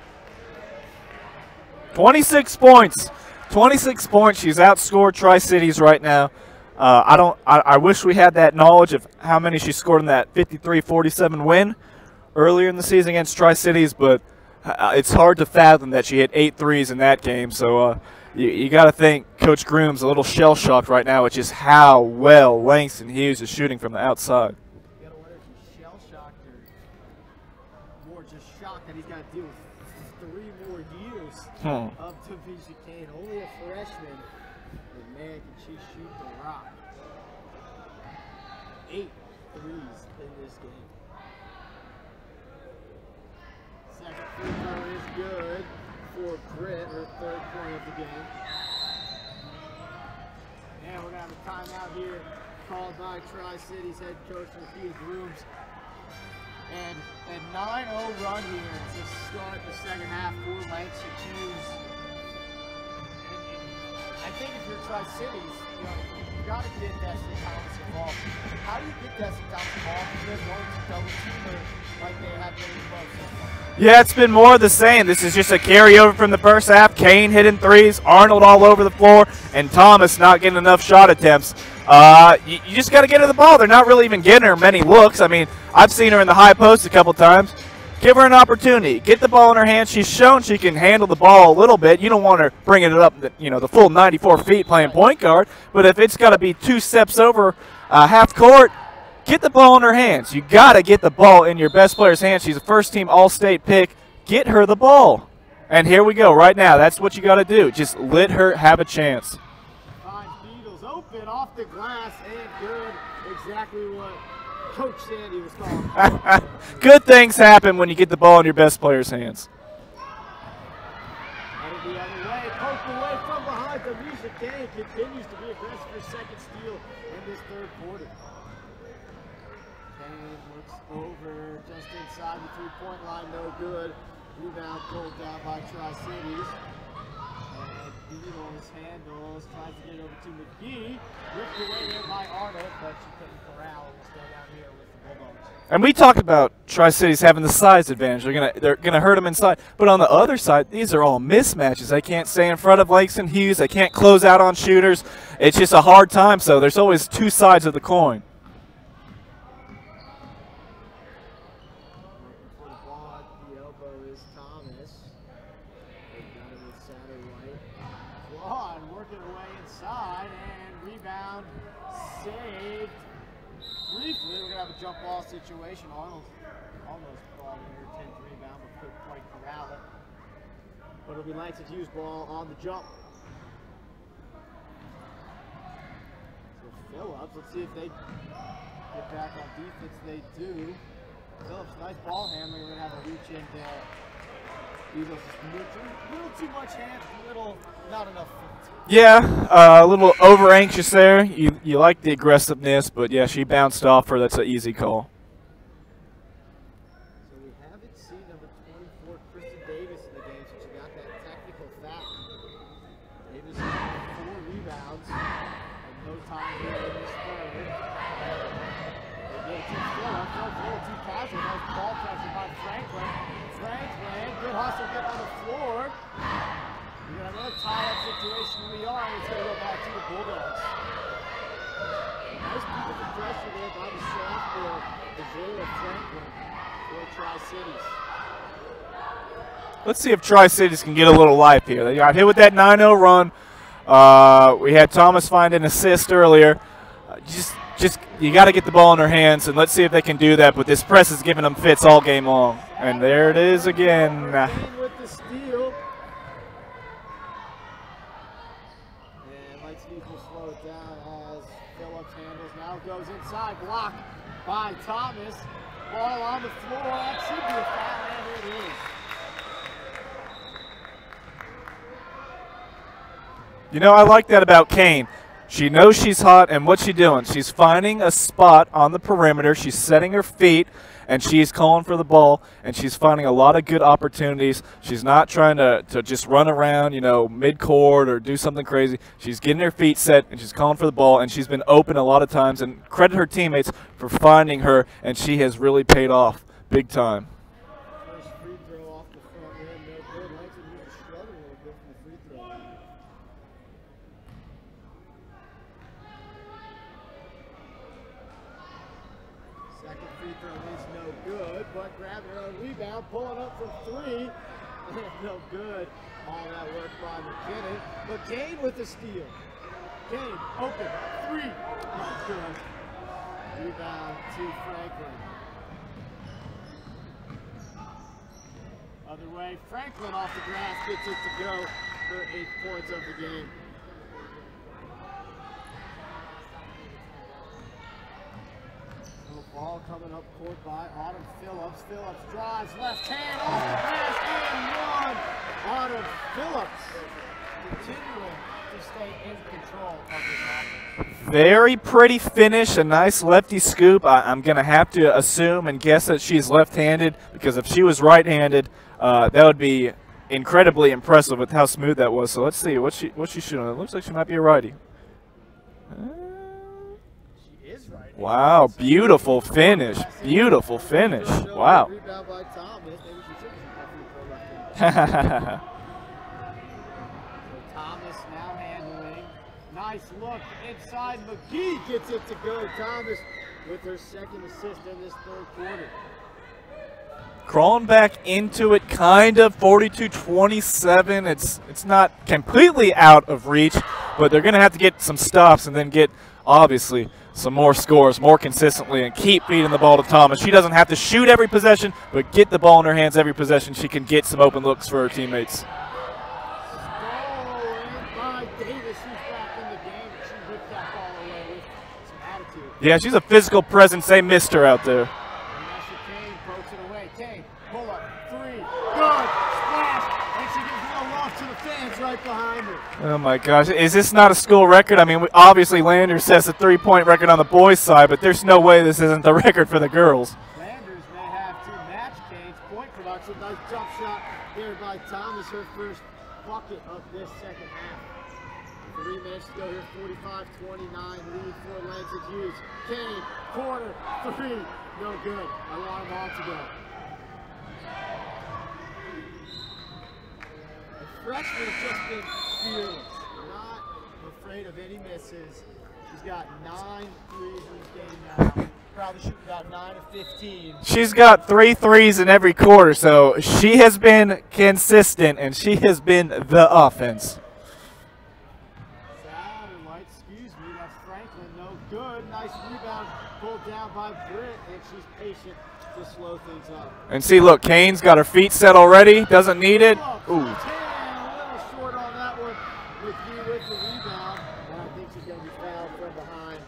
throw line. 26 points. 26 points. She's outscored Tri-Cities right now. I wish we had that knowledge of how many she scored in that 53-47 win earlier in the season against Tri-Cities, but it's hard to fathom that she hit 8 threes in that game. So you got to think Coach Groom's a little shell-shocked right now, which is how well Langston Hughes is shooting from the outside. You got to wonder if he's shell-shocked or more just shocked that he's got to deal with 3 more years of Denisha Kane. Only a freshman, but man, can she shoot the rock. 8 threes in this game. Second free throw is good for Britt, her 3rd point of the game. And we're going to have a timeout here called by Tri-Cities head coach Hughes Rooms. And a 9-0 run here to start the second half for Langston Hughes. I think if you're Tri-Cities, you've got got to get Destiny Thomas involved. How do you get Destiny Thomas involved if they're going to double team her like they have been above so far? Yeah, it's been more of the same. This is just a carryover from the first half. Kane hitting threes, Arnold all over the floor, and Thomas not getting enough shot attempts. You just got to get her the ball. They're not really even getting her many looks. I mean, I've seen her in the high post a couple times. Give her an opportunity. Get the ball in her hands. She's shown she can handle the ball a little bit. You don't want her bringing it up, the full 94 feet playing point guard. But if it's got to be 2 steps over half court, get the ball in her hands. You got to get the ball in your best player's hands. She's a first-team All-State pick. Get her the ball. And here we go right now. That's what you got to do. Just let her have a chance. Finds Beatles open off the glass and good. Exactly what Coach Sandy was calling. Good things happen when you get the ball in your best player's hands. Headed the other way, poked away from behind. Demisha Kane continues to be aggressive for second steal in this third quarter. Kane looks over just inside the three-point line, no good. Rebound pulled down by Tri-Cities. And Beatles handles, tries to get over to McGee. Ripped away there by Arnold, but she couldn't corral and will stay down here with the Bulldogs. And we talked about Tri-Cities having the size advantage. They're gonna hurt them inside. But on the other side, these are all mismatches. They can't stay in front of Langston Hughes. They can't close out on shooters. It's just a hard time. So there's always 2 sides of the coin. For the ball at the elbow is Thomas. They got it with Satterwhite. Claude working away inside and rebound saved. Briefly, we're going to have a jump ball situation. Arnold almost brought in her 10th rebound, but couldn't quite corral it. But it'll be Langston Hughes ball on the jump. So Phillips, let's see if they get back on defense. They do. Phillips, nice ball handling. We're going to have a reach in there. Eagles just a little too much hands, not enough feet. Yeah, a little over anxious there. You like the aggressiveness, but yeah, she bounced off her. That's an easy call. So we haven't seen number 24, Kristen Davis, in the game since she got that technical foul. Davis had 4 rebounds and no time here in this third. They get it to Phillips. No, a little too casual. Nice ball pressure by Franklin. Franklin, good hustle, get on the floor. We got another tie-up situation. We are, and it's going to go back to the Bulldogs. Nice piece of pressure there by the sophomore, Devilla Franklin, for Tri-Cities. Let's see if Tri-Cities can get a little life here. They got hit with that 9-0 run. We had Thomas find an assist earlier. Just you got to get the ball in their hands, and let's see if they can do that. But this press is giving them fits all game long. And there it is again. With the steal. And Lightspeed will slow it down as Phillips handles. Now goes inside, blocked by Thomas. Ball on the floor. That should be a foul, and it is. I like that about Kane. She knows she's hot, and what's she doing? She's finding a spot on the perimeter. She's setting her feet, and she's calling for the ball, and she's finding a lot of good opportunities. She's not trying to just run around, mid-court or do something crazy. She's getting her feet set, and she's calling for the ball, and she's been open a lot of times. And credit her teammates for finding her, and she has really paid off big time. First free throw off the front rim, no good. Langston was struggling a little bit from the free throw line. Second free throw is no good, but grabbing her own rebound, pulling up from 3. No good. All that work by McKinnon. But Kane with the steal. Kane, open, 3. Not good. Rebound to Franklin. Other way, Franklin off the grass gets it to go for 8 points of the game. Ball coming up court by Autumn Phillips. Phillips drives left hand off the glass and 1. Autumn Phillips continuing to stay in control of this offense. Very pretty finish, a nice lefty scoop. I'm going to have to assume and guess that she's left-handed, because if she was right-handed, that would be incredibly impressive with how smooth that was. So let's see what's she shooting. It looks like she might be a righty. Wow, beautiful finish. Beautiful finish. Wow. Rebound by Thomas. Maybe she should have so Thomas now handling. Nice look inside. McGee gets it to go. Thomas with her second assist in this third quarter. Crawling back into it, kind of 42-27. It's not completely out of reach, but they're going to have to get some stops and then get, obviously, some more scores more consistently and keep feeding the ball to Thomas. She doesn't have to shoot every possession, but get the ball in her hands every possession. She can get some open looks for her teammates. Stolen by Davis. She's back in the game. She whipped that ball away with some attitude. Yeah, she's a physical presence. They missed her out there. Kane pokes it away. Kane, pull up, three, good, splash, and she gives no love to the fans right behind her. Oh my gosh, is this not a school record? I mean, obviously Landers has a 3-point record on the boys' side, but there's no way this isn't the record for the girls. Landers may have to match Kane's point production. Nice jump shot here by Thomas, her first bucket of this second half. 3 minutes to go here, 45-29, lead for Langston Hughes. Kane, corner, three, no good. I want them all to go. The freshman has just been fearless, not afraid of any misses. She's got 9 threes in this game now. Probably shooting about 9 of 15. She's got 3 threes in every quarter, so she has been consistent, and she has been the offense. Satellite, excuse me, that's Franklin, no good. Nice rebound, pulled down by Britt, and she's patient to slow things up. And see, look, Kane's got her feet set already, doesn't need it. Ooh. A little short on that one. McGee with the rebound, and I think she's going to be fouled from behind.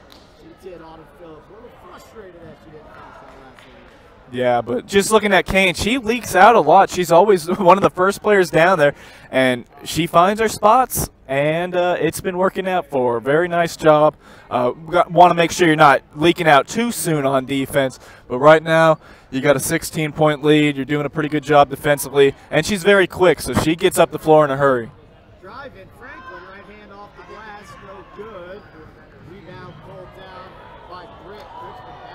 She did on Phillips. A little frustrated that she didn't finish that last game. Yeah, but just looking at Kane, she leaks out a lot. She's always one of the first players down there, and she finds her spots, and it's been working out for her. Very nice job. Want to make sure you're not leaking out too soon on defense, but right now you got a 16-point lead. You're doing a pretty good job defensively, and she's very quick, so she gets up the floor in a hurry. Driving, Franklin, right hand off the glass, no good. Rebound pulled down by Britt.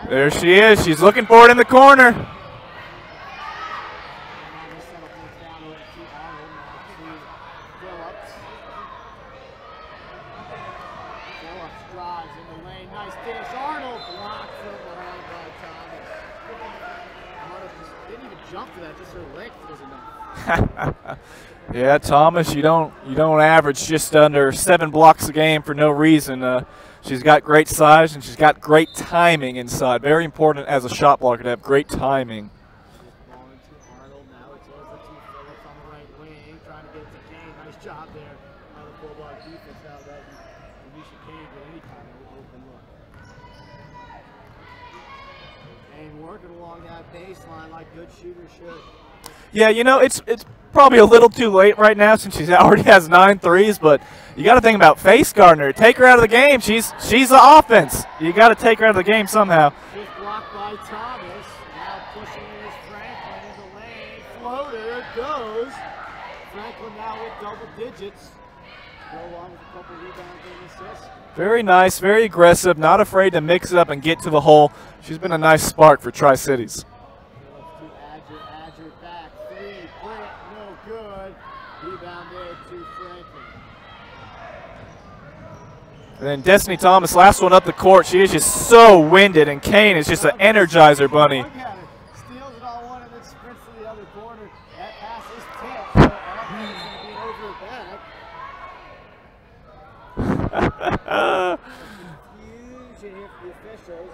There she is. She's looking for it in the corner. Yeah, Thomas, you don't average just under 7 blocks a game for no reason. She's got great size and she's got great timing inside. Very important as a shot blocker to have great timing. Ball into Arnold, now it's over to Phillips on the right wing, trying to get it to Kane. Nice job there on the Bulldog defense. Now that Alicia Kane get any kind of open look. Kane working along that baseline like good shooters should. Yeah, you know, it's probably a little too late right now since she already has 9 threes, but you got to think about face guarding her. Take her out of the game. She's the offense. You got to take her out of the game somehow. She's blocked by Thomas. Now pushing is Franklin in the lane. Floater goes. Franklin now with double digits. Go along with a couple rebounds and assists. Very nice, very aggressive, not afraid to mix it up and get to the hole. She's been a nice spark for Tri-Cities. And then Destiny Thomas, last one up the court. She is just so winded, and Kane is just an energizer bunny. Look at her. Steals it on one and then sprints to the other corner. That pass is tipped. So I don't think it's going to be over back. Confusion here for the officials.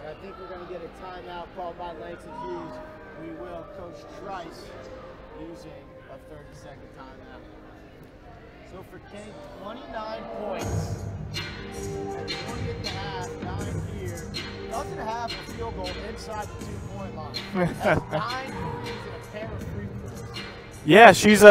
I think we're going to get a timeout called by Langston Hughes. We will. Coach Trice using a 30-second timeout. So for Kane, 29 points. 20 at the half, 9 here. Doesn't have a field goal inside the 2-point line. Has 9 threes and a pair of free throws. Yeah, she's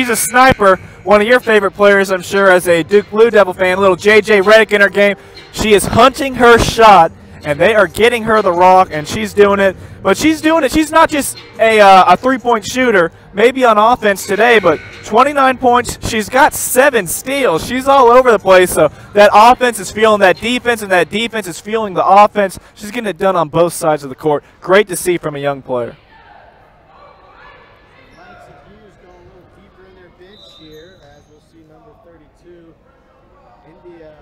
a sniper. One of your favorite players, I'm sure, as a Duke Blue Devil fan. Little JJ Redick in her game. She is hunting her shot, and they are getting her the rock, and she's doing it. But she's doing it. She's not just a three-point shooter, maybe on offense today, but 29 points. She's got 7 steals. She's all over the place. So that offense is feeling that defense, and that defense is feeling the offense. She's getting it done on both sides of the court. Great to see from a young player. Langston Hughes going a little deeper in their bench here, as we'll see number 32, India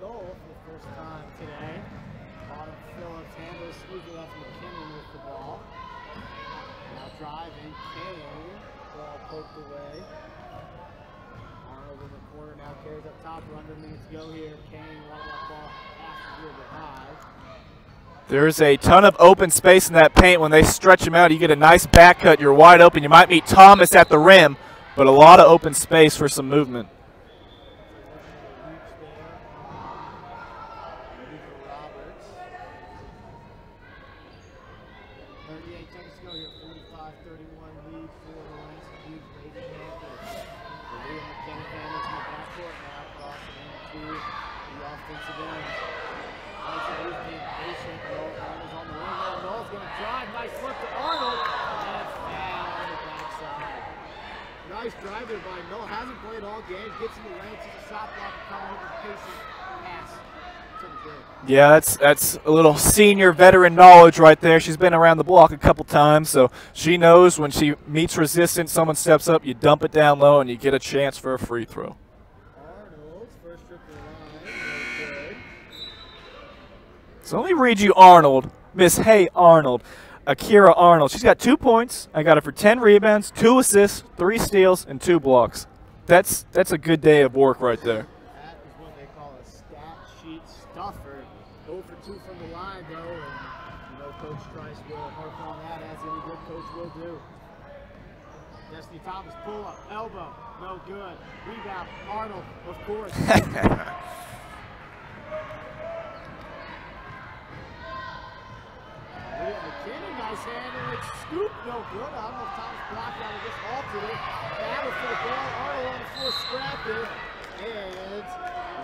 Knoll for the first time today. Bottom Phillips handles, squeezing off McKinnon with the ball. Now driving, Kane, ball poked away. Arnold in the corner now carries up top, we're under a minute to go here. Kane wanted that ball half a little bit high. There's a ton of open space in that paint. When they stretch them out, you get a nice back cut. You're wide open. You might meet Thomas at the rim, but a lot of open space for some movement. Nice drive there by Knoll. Hasn't played all game. Gets in the lane. Sees a shot block and coming over patient pass to the big. Yeah, that's a little senior veteran knowledge right there. She's been around the block a couple times, so she knows when she meets resistance, someone steps up, you dump it down low, and you get a chance for a free throw. Arnold's first trip to the line. Good. So let me read you Arnold. Miss Hey Arnold. Akira Arnold. She's got 2 points. I got her for 10 rebounds, 2 assists, 3 steals, and 2 blocks. That's a good day of work right there. That is what they call a stat sheet stuffer. 0 for 2 from the line, though, and Coach Trice will harp on that, as any good coach will do. Destiny Thomas pull up, elbow, no good. Rebound, Arnold, of course. McKinnon, nice handle, it's scoop, no good. I don't know if Thomas blocked out or just halted it. Battle for the ball, Arnold on the floor scrapping, and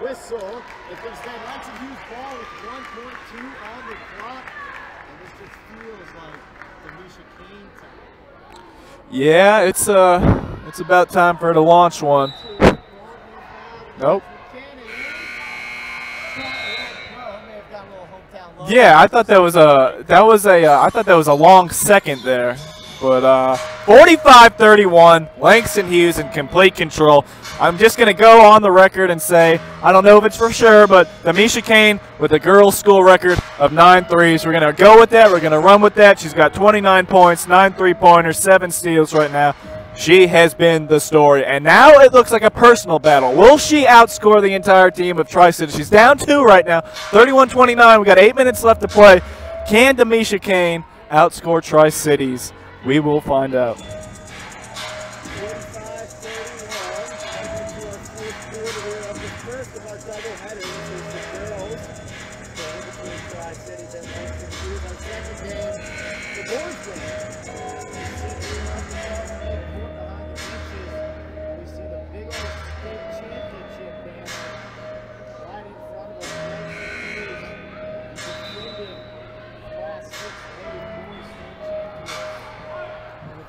whistle. It's going to stay Langston Hughes ball with 1.2 on the clock, and this just feels like the Misha Kane time. Yeah, it's about time for her to launch one. Nope. Yeah, I thought that was a long second there, but 45-31, Langston Hughes in complete control. I'm just gonna go on the record and say I don't know if it's for sure, but the Misha Kane with a girls' school record of 9 threes. We're gonna go with that. We're gonna run with that. She's got 29 points, 9 3-pointers, 7 steals right now. She has been the story, and now it looks like a personal battle. Will she outscore the entire team of Tri-City? She's down 2 right now, 31-29. We got 8 minutes left to play. Can Demisha Kane outscore Tri-Cities? We will find out.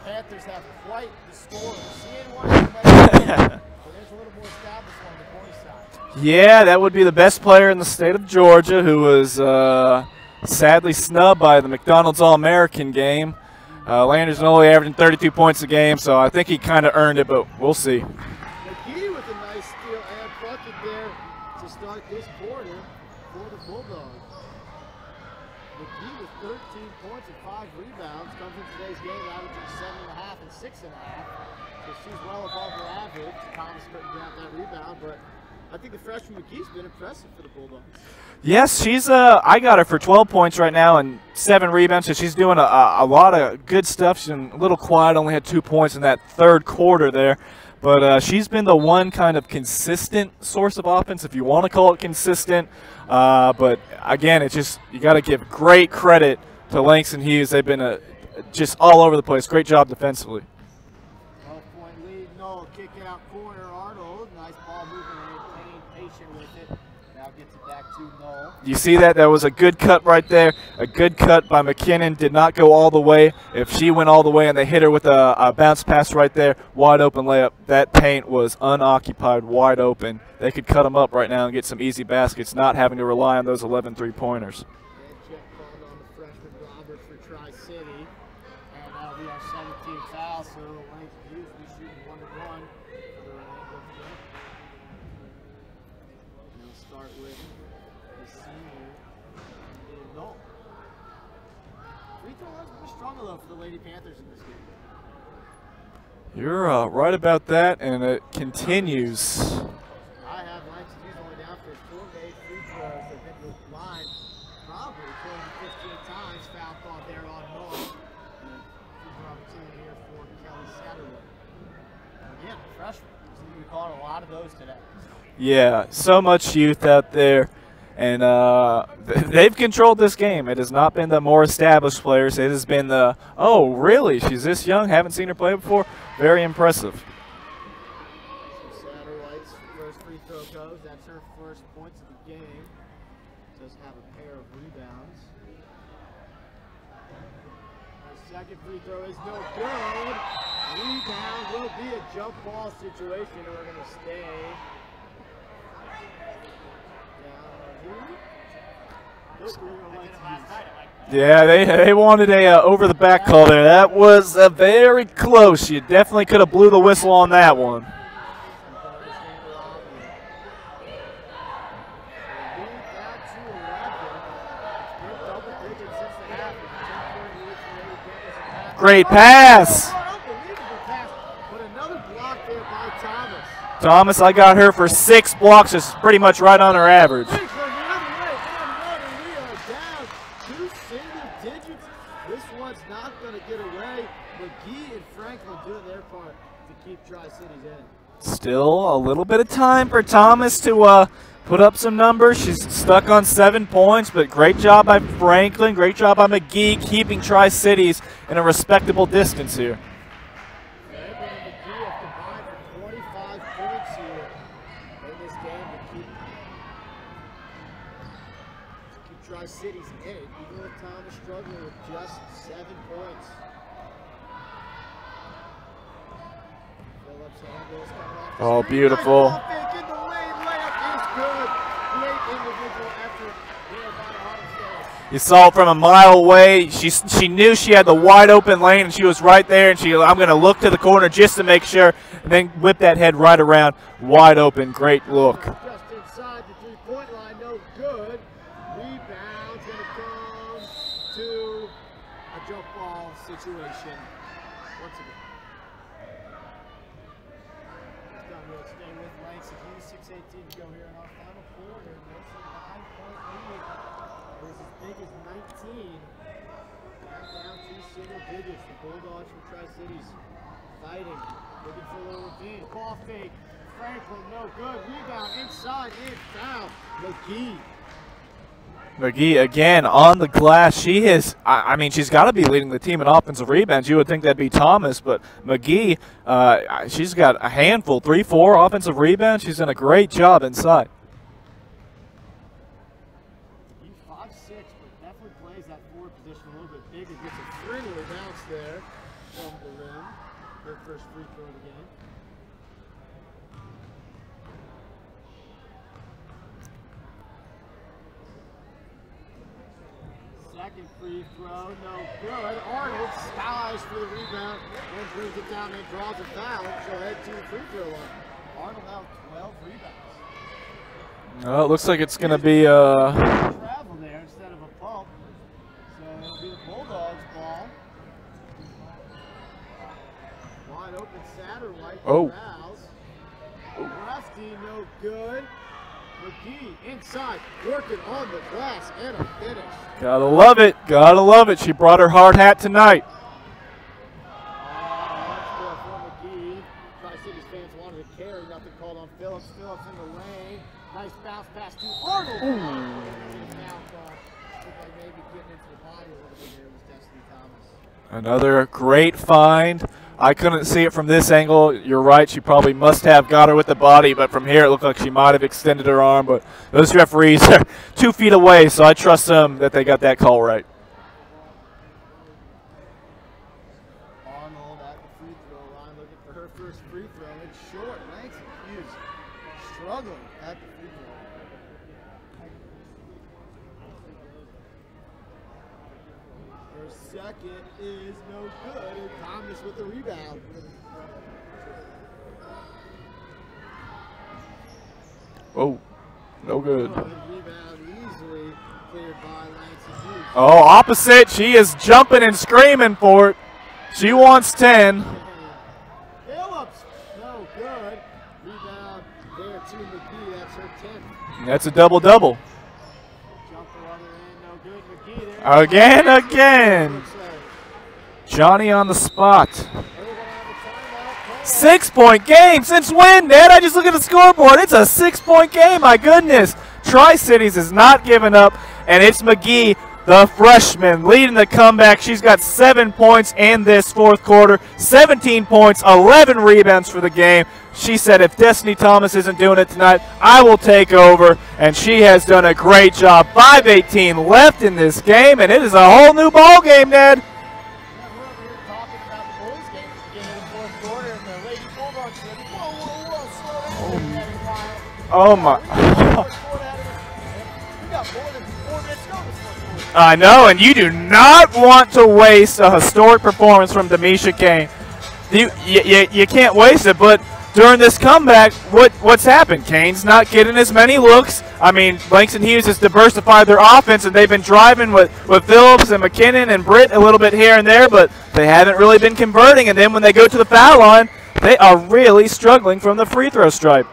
Panthers have quite the score. Seeing one there's a little more established on the boys' side. Yeah, that would be the best player in the state of Georgia, who was sadly snubbed by the McDonald's All-American game. Landers only averaging 32 points a game, so I think he kind of earned it, but we'll see. McGee with a nice steal and bucket there to start this quarter for the Bulldogs. McGee with 13 points and 5 rebounds comes in today's game averaging 7.5 and 6.5. So she's well above her average. Thomas couldn't grab that rebound, but I think the freshman McGee's been impressive for the Bulldogs. Yes, she's I got her for 12 points right now and 7 rebounds, so she's doing a lot of good stuff. She's been a little quiet, only had 2 points in that third quarter there. But she's been the one kind of consistent source of offense, if you want to call it consistent. But again, it's just you got to give great credit to Langston Hughes. They've been just all over the place. Great job defensively. 12-point lead. Knoll kick out corner. Arnold, nice ball movement. Kane patient with it. Now gets it back to Knoll. You see that? That was a good cut right there. A good cut by McKinnon. Did not go all the way. If she went all the way and they hit her with a bounce pass right there, wide open layup, that paint was unoccupied, wide open. They could cut them up right now and get some easy baskets, not having to rely on those 11 three-pointers. And check called on the freshman Roberts for Tri-City. And that'll be our 17th foul, so Langston Hughes will be shooting 1-1 for the remainder of the game. And we'll start with the senior, Knoll. Free throw line's pretty strong though for the Lady Panthers in this game. You're right about that, and it continues. I have Langston Hughes only down for 4 made free throws. They've been to the line probably 12 to 15 times. Foul call there on Knoll. And a free throw opportunity here for Kelly Satterway. Again, freshman. Seem to be calling a lot of those today. Yeah, so much youth out there, and they've controlled this game. It has not been the more established players. It has been the, oh, really? She's this young? Haven't seen her play before? Very impressive. So Satterwhite's first free throw goes. That's her first points of the game. Does have a pair of rebounds. Her second free throw is no good. Rebound will be a jump ball situation, and we're going to stay. Yeah, they wanted a over-the-back call there. That was very close. You definitely could have blew the whistle on that one. Great pass. Thomas, I got her for 6 blocks, just pretty much right on her average. This one's not going to get away. McGee and Franklin doing their part to keep Tri-Cities in. Still a little bit of time for Thomas to put up some numbers. She's stuck on 7 points, but great job by Franklin, great job by McGee, keeping Tri-Cities in a respectable distance here. Franklin and McGee have combined for 25 points here in this game to keep Tri-Cities in it, even with Thomas struggling with just 7 points. Phillips handles coming off the Oh, screen. beautiful. Nice ball fake in the lane. Layup is good. Great individual effort here by Autumn Phillips. You saw it from a mile away. She knew she had the wide open lane, and she was right there. And I'm going to look to the corner just to make sure, and then whip that head right around, wide open. Great look. Just inside the three-point line, no good. Rebound's going to come to a jump ball situation once again. It's done with. Stay with Langston Hughes. 6:18 to go here in our final quarter. There's a 9-point lead. It was as big as 19. Back down to single digits. The Bulldogs from Tri-Cities fighting, looking for a little revenge. Ball fake. Franklin, no good. Rebound inside and foul. McGee. McGee again on the glass. She is, I mean, she's got to be leading the team in offensive rebounds. You would think that'd be Thomas, but McGee, she's got a handful, 3-4 offensive rebounds. She's done a great job inside. He's 5'6", but definitely plays that forward position a little bit bigger. Gets a friendly bounce there from the rim. Her first free throw of the game. Second free throw, no good. Arnold skies for the rebound and brings it down and draws a foul. She'll head to the free throw line. Arnold now 12 rebounds. Oh, it looks like it's going to be Travel there instead of a pump. So it'll be the Bulldogs ball. Wide open Satterwhite. Oh. Fouls. Lefty, no good. McGee inside, working on the glass and a finish. Gotta love it. Gotta love it. She brought her hard hat tonight. That's for McGee. Tri-Cities fans wanted to carry. Nothing called on Phillips. Phillips in the lane. Nice bounce pass to Arnold. Foul call. looked like maybe getting into the body a little bit there was Destiny Thomas. Another great find. I couldn't see it from this angle. You're right. She probably must have got her with the body, but from here it looked like she might have extended her arm. But those referees are 2 feet away, so I trust them that they got that call right. Arnold at the free throw line looking for her first free throw. It's short. Langston Hughes struggling at the free throw line. Her second is no good, and Thomas with the rebound. Oh, no good. The rebound easily cleared by Langston Hughes. Oh, opposite. She is jumping and screaming for it. She wants 10. Phillips, no good. Rebound there to McGee. That's her 10th. That's a double-double. Jumper other end, no good. McGee there. Again. Johnny on the spot. 6-point game. Since when, Ned? I just look at the scoreboard. It's a 6-point game. My goodness. Tri-Cities is not giving up, and it's McGee, the freshman, leading the comeback. She's got 7 points in this fourth quarter, 17 points, 11 rebounds for the game. She said, if Destiny Thomas isn't doing it tonight, I will take over, and she has done a great job. 5:18 left in this game, and it is a whole new ball game, Ned. Oh my. I know, and you do not want to waste a historic performance from Demisha Kane. You can't waste it, but during this comeback, what's happened? Kane's not getting as many looks. I mean, Langston Hughes has diversified their offense, and they've been driving with Phillips and McKinnon and Britt a little bit here and there, but they haven't really been converting. And then when they go to the foul line, they are really struggling from the free throw stripe.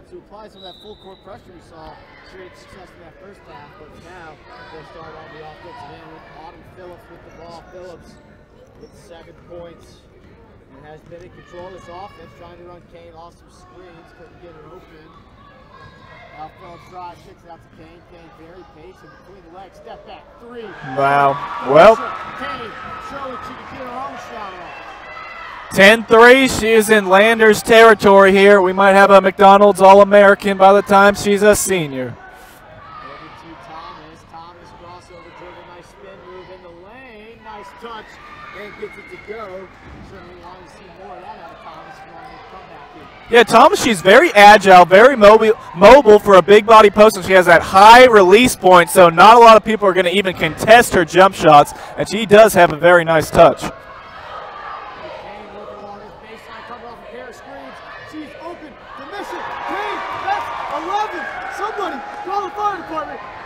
To apply some of that full court pressure we saw, great success in that first half, but now they'll start on the offensive end with Autumn Phillips with the ball. Phillips with 7 points and has been in control of this offense, trying to run Kane off some screens, couldn't get her open. Now Phillips drives, kicks it out to Kane. Kane very patient between the legs, step back, 3. Wow. Well, Kane showing she can get her own shot off. 10-3, she is in Landers territory here. We might have a McDonald's All-American by the time she's a senior. Over to Thomas. Thomas crossover dribble, nice spin move in the lane. Nice touch, and gets it to go. Certainly want to see more of that out of Thomas for the comeback here. Yeah, Thomas, she's very agile, very mobile for a big body post, and she has that high release point, so not a lot of people are going to even contest her jump shots, and she does have a very nice touch.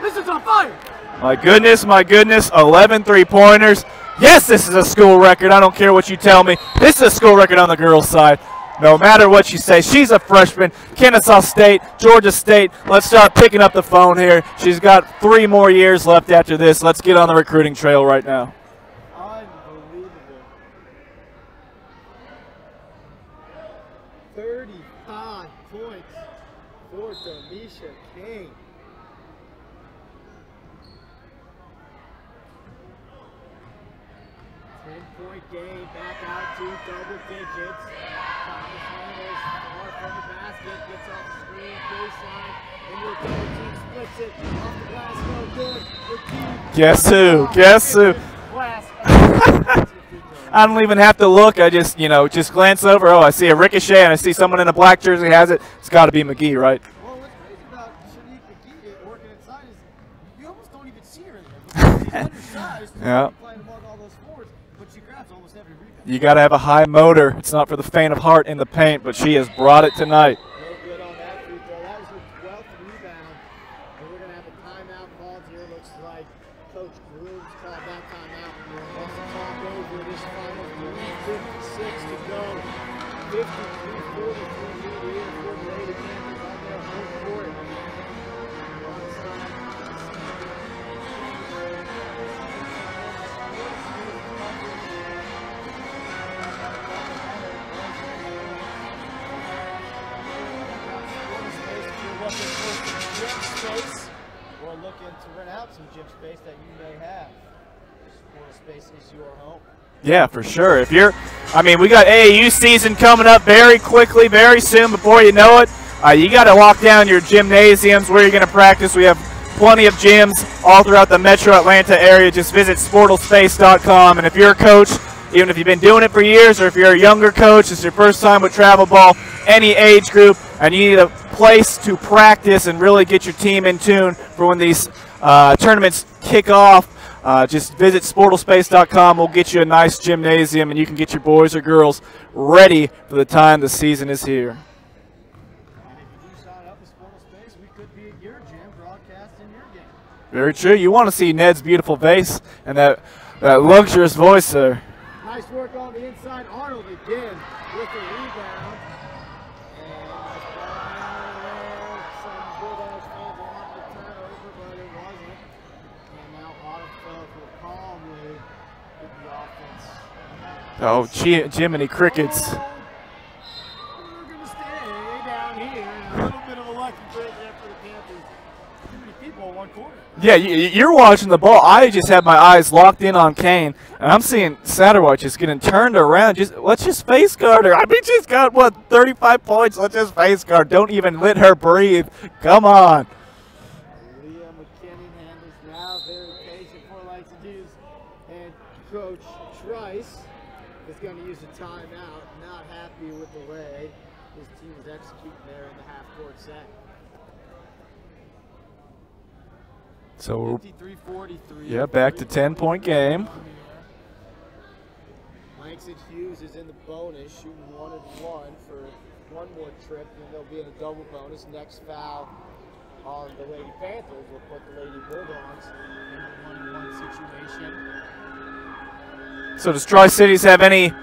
This is on fire! My goodness, 11 3-pointers. Yes, this is a school record. I don't care what you tell me. This is a school record on the girls' side. No matter what you say, she's a freshman. Kennesaw State, Georgia State. Let's start picking up the phone here. She's got 3 more years left after this. Let's get on the recruiting trail right now. Unbelievable. 35 points for Demisha Kane. Game back out to double digits. Thomas handles far from the basket, gets off the screen, baseline, into a double team, splits it, off the glass, no good. Guess who? Guess who? I don't even have to look. I just, just glance over. Oh, I see a ricochet, and I see someone in a black jersey has it. It's got to be McGee, right? Well, what's crazy about Shanique McGee working inside is you almost don't even see her there. She's undersized. Yeah. Playing among all those forwards, but she grabs almost every rebound. You got to have a high motor. It's not for the faint of heart in the paint, but she has brought it tonight. No good on that free throw. That was her 12th rebound. And we're going to have a timeout called here. Looks like Coach Groom's called that timeout. Let's talk over this final 3:56 to go. 53-43 lead here for the Lady Panthers on their home court. looking for some gym space or looking to rent out some gym space that you may have, Sportal Space is your home. Yeah, for sure. If you're, I mean, we got AAU season coming up very quickly, very soon. Before you know it, you got to lock down your gymnasiums where you're going to practice. We have plenty of gyms all throughout the Metro Atlanta area. Just visit sportalspace.com. And if you're a coach, even if you've been doing it for years, or if you're a younger coach, it's your first time with travel ball, any age group, and you need a place to practice and really get your team in tune for when these tournaments kick off, just visit sportalspace.com. We'll get you a nice gymnasium, and you can get your boys or girls ready for the time the season is here. And if you do sign up with Sportal Space, we could be at your gym broadcasting your game. Very true. You want to see Ned's beautiful face and that luxurious voice there. Nice work on the inside. Arnold again with the rebound. And nice ball handling there. Some Bulldogs fans wanted to turn over, but it wasn't. And now Arnold will calmly get the offense. Oh, Jiminy Crickets. We're going to stay down here. A little bit of a lucky break there for the Panthers. Too many people in one quarter. Yeah, you're watching the ball. I just have my eyes locked in on Kane, and I'm seeing Satterwhite just getting turned around. Let's just face guard her. I mean, she's got, what, 35 points. Let's just face guard. Don't even let her breathe. Come on. Leah McKinnon handles now. Very patient for Langston Hughes. And Coach Trice is going to use a timeout. Not happy with the way his team is executing there in the half-court set. So, 53-43. yeah, back to 10-point game. Langston Hughes is in the bonus, shooting 1 and 1 for one more trip, and they'll be in a double bonus. Next foul on the Lady Panthers will put the Lady Bulldogs in a 1-1 situation. So does Tri-Cities have any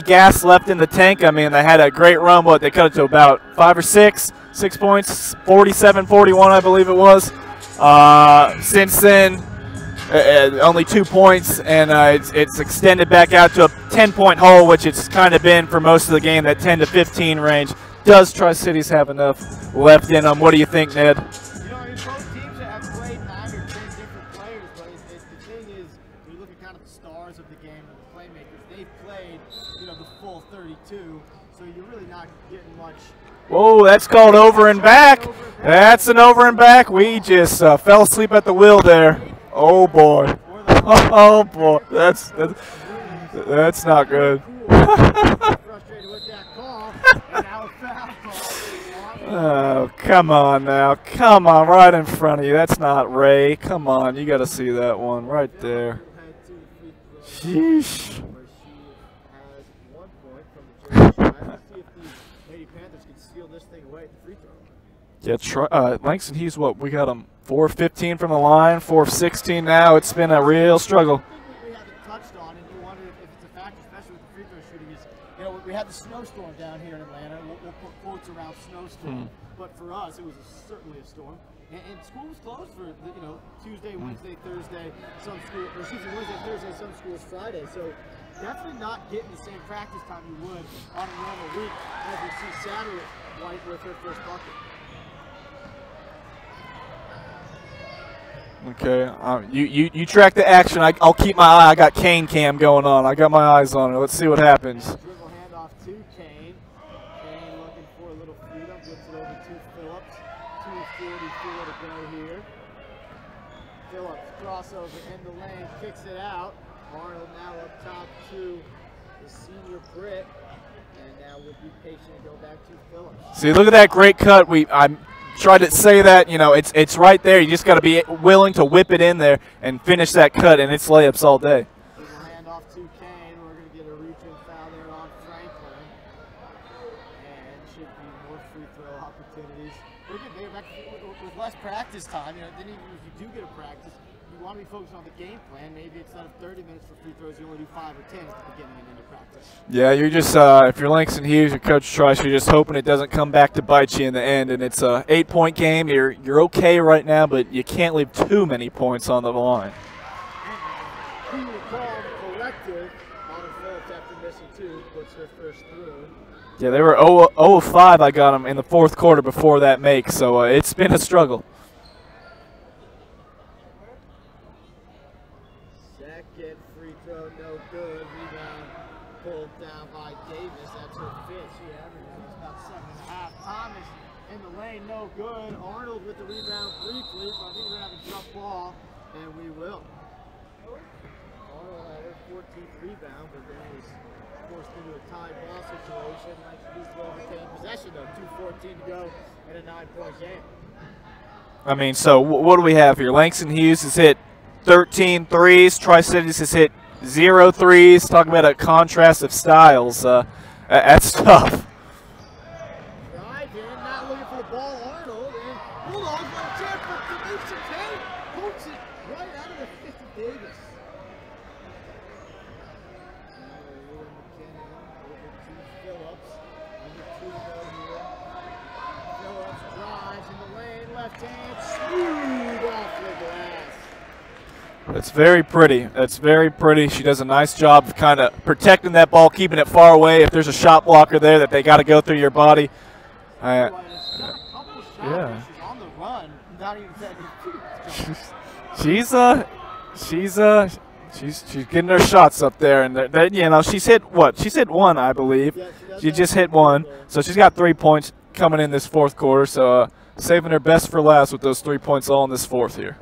gas left in the tank? I mean, they had a great run. What, they cut it to about 5 or 6 points, 47-41, I believe it was. Since then, only 2 points, and it's extended back out to a 10-point hole, which it's kind of been for most of the game, that 10 to 15 range. Does Tri-Cities have enough left in them? What do you think, Ned? You know, I mean, both teams have played 9 or 10 different players, but the thing is, when you look at kind of the stars of the game and the playmakers, they've played, you know, the full 32, so you're really not getting much. Whoa, that's called over and back. That's an over and back. We just fell asleep at the wheel there. Oh boy. Oh boy. That's not good. Frustrated with that call. And now a foul call. Oh, come on now. Come on, right in front of you. That's not Ray. Come on, you got to see that one right there. Sheesh. Where she has 1 point from the Jersey side. Let's see if the Lady Panthers can steal this thing away at the free throw. Yeah, Langston Hughes, what, we got him 4 of 15 from the line, 4 of 16 now. It's been a real struggle. We haven't touched on, and you wonder if it's a factor, especially with the free throw shooting, is, you know, we had the snowstorm down here in Atlanta. We'll put quotes around snowstorm, but for us, it was certainly a storm. And school was closed for, you know, Tuesday, Wednesday, Thursday, some school, or excuse me, Wednesday, Thursday, some schools Friday. So definitely not getting the same practice time you would on a normal week as we see Satterwhite with her first bucket. Okay, you track the action. I'll keep my eye. I got Kane cam going on. I got my eyes on her. Let's see what happens. Dribble handoff to Kane. Kane looking for a little freedom. Gets it over to Phillips. 2:44 to go here. Phillips crossover in the lane, kicks it out. Arnold now up top to the senior Brit. And now we'll be patient and go back to Phillips. See, look at that great cut. I tried to say that, you know, it's right there. You just got to be willing to whip it in there and finish that cut, and it's layups all day. Hand off to Kane. We're going to get a reach-in foul there on Franklin. And should be more free throw opportunities. We're going to back with less practice time. You know, then even if you do get a practice, you want to be focused on the game plan. Maybe instead of 30 minutes for free throws, you only do 5 or 10 at the beginning and end of practice. Yeah, you're just, if you're Langston Hughes or Coach Trice, you're just hoping it doesn't come back to bite you in the end. And it's a 8-point game. You're okay right now, but you can't leave too many points on the line. Cool call collective on Phillips after missing 2, puts her first through. Yeah, they were 0 of 5. I got them in the fourth quarter before that make, so it's been a struggle. Second free throw, no good. Rebound pulled down by Davis. That's her fifth. She averages about 7.5. Thomas in the lane, no good. Arnold with the rebound briefly, but I think we're having a jump ball, and we will. Arnold had her 14th rebound, but then was forced into a tie ball situation. Langston Hughes will retain possession though. 2:14 to go in a 9-point game. I mean, so what do we have here? Langston Hughes has hit 13 threes. Tri-Cities has hit 0 threes. Talking about a contrast of styles. That's tough. Drive in, not looking for the ball. Arnold and Bulldogs got a chance, but Tanisha Kane pokes it right out of the fist of Davis. Phillips, under 2 to go here. Phillips drives in the lane, left hand, smooth off the glass. That's very pretty. That's very pretty. She does a nice job of kind of protecting that ball, keeping it far away. If there's a shot blocker there that they got to go through your body. Yeah. She's on the run, not even She's getting her shots up there, and you know, she's hit what? She's hit one, I believe. Yeah, she just hit one, so she's got 3 points coming in this fourth quarter. So saving her best for last with those 3 points all in this fourth here.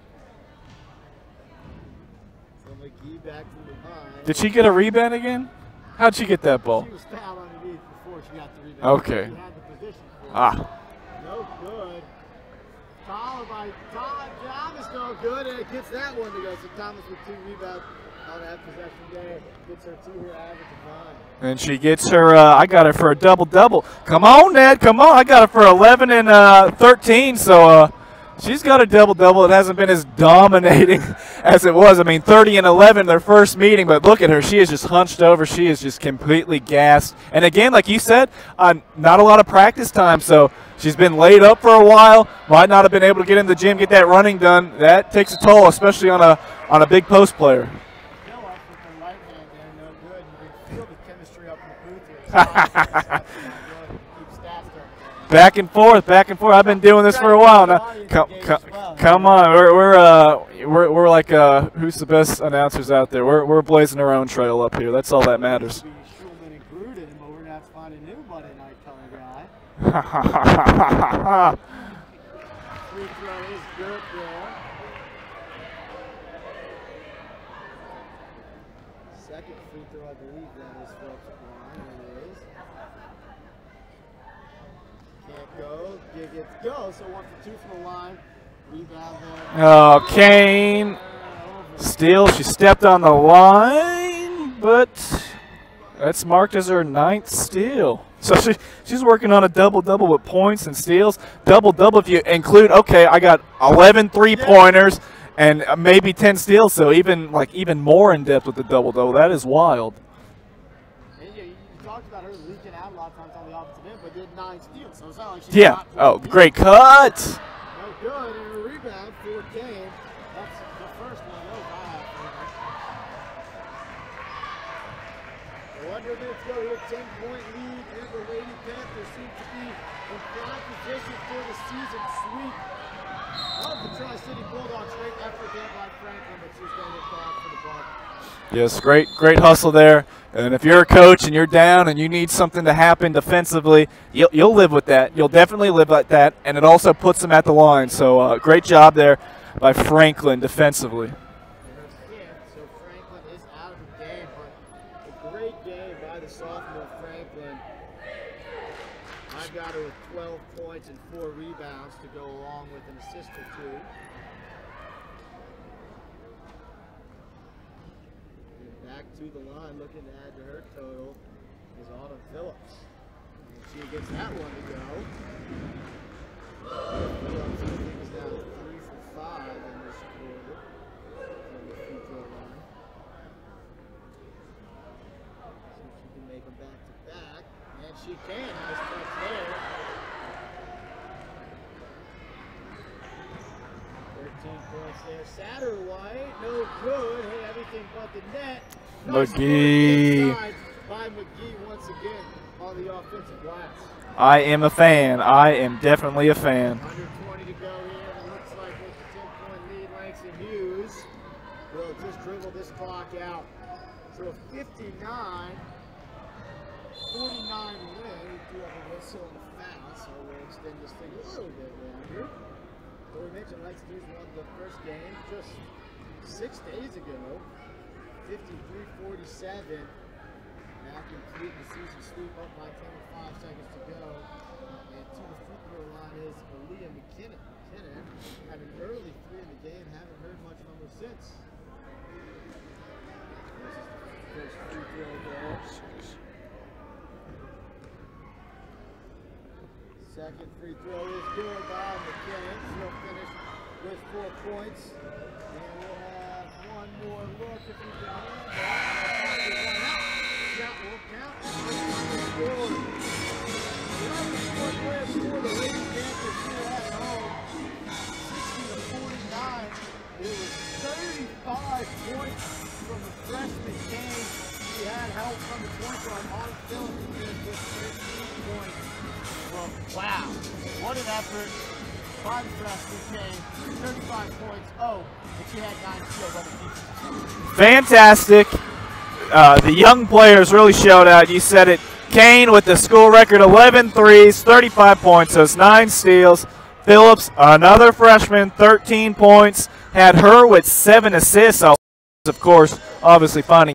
So McGee back to the line. Did she get a rebound again? How'd she get that ball? She was fouled underneath before she got the rebound. Okay. She had the position for it. Ah. No good. Followed by Thomas, no good, and it gets that one to go. So Thomas with 2 rebounds on that possession there. Gets her 2-year average of 9. And she gets her, I got her for a double-double. Come on, Ned, come on. I got her for 11 and 13, so she's got a double-double. It hasn't been as dominating as it was. I mean, 30 and 11 their first meeting, but look at her. She is just hunched over. She is just completely gassed. And again, like you said, not a lot of practice time, so she's been laid up for a while. Might not have been able to get in the gym, get that running done. That takes a toll, especially on a big post player. Back and forth, back and forth. I've been doing this for a while now. Come on, we're like who's the best announcers out there? We're blazing our own trail up here. That's all that matters. Free throw is good there. Second free throw, I believe that is Phillips line. It is. Can't go. Gets go. So 1 for 2 from the line. Rebound there. Oh, Kane. Steal. She stepped on the line, but that's marked as her 9th steal. So she's working on a double-double with points and steals. Double-double if you include, okay, I got 11 three-pointers and maybe 10 steals, so even more in-depth with the double-double. That is wild. And you talked about her leaking out a lot of times on the offensive end, but did 9 steals. So it's not like she's Oh, great cut. No good, and a rebound for Kane. That's the first one. Oh, wow. 100 minutes ago, we had a 10-point lead. The Lady Panthers seem to be in prime position for the season sweep of the Tri-City Bulldogs. Great effort there by Franklin, but she's going to get called for the ball. Yes, great hustle there. And if you're a coach and you're down and you need something to happen defensively, you'll live with that. You'll definitely live like that, and it also puts them at the line. So great job there by Franklin defensively. So Franklin is out of the game, but a great game by the sophomore Franklin. I've got her with 12 points and 4 rebounds to go along with an assist or 2. And back to the line, looking to add to her total, is Autumn Phillips. And she gets that one to go. Phillips, I think, is now 3 for 5 in this quarter from the free throw line. See if she can make them back to back. And she can. Nice touch there. 13 points there. Satterwhite, no good. Hit everything but the net. Nice McGee. inside by McGee once again on the offensive glass. I am a fan. I am definitely a fan. Under 20 to go here. It looks like with the 10-point lead, Langston Hughes will just dribble this clock out. So a 59-49 win. We do have a whistle and a foul, so we'll extend this thing a little bit longer. So we mentioned Langston Hughes won the first game just 6 days ago. 53-47. Now complete the season sweep up by 10 with 5 seconds to go. And to the free throw line is Aaliyah McKinnon. McKinnon had an early 3 in the game. Haven't heard much from her since. This is the first free throw goal. Second free throw is good by McKinnon. She'll finish with 4 points. And we'll have one more look if we can handle it. Shot will count. Score. The point player score. The Lady Panthers here at home. 60-49. It was 35 points from the freshman Kane. She had help from the point guard on Phillips with 13 points. Well, wow. What an effort by the freshman Kane. 35 points. Oh, and she had 9 steals on the defense. Fantastic. The young players really showed out. You said it. Kane with the school record 11 threes, 35 points. So it's 9 steals. Phillips, another freshman, 13 points. Had her with 7 assists. Of course, obviously finding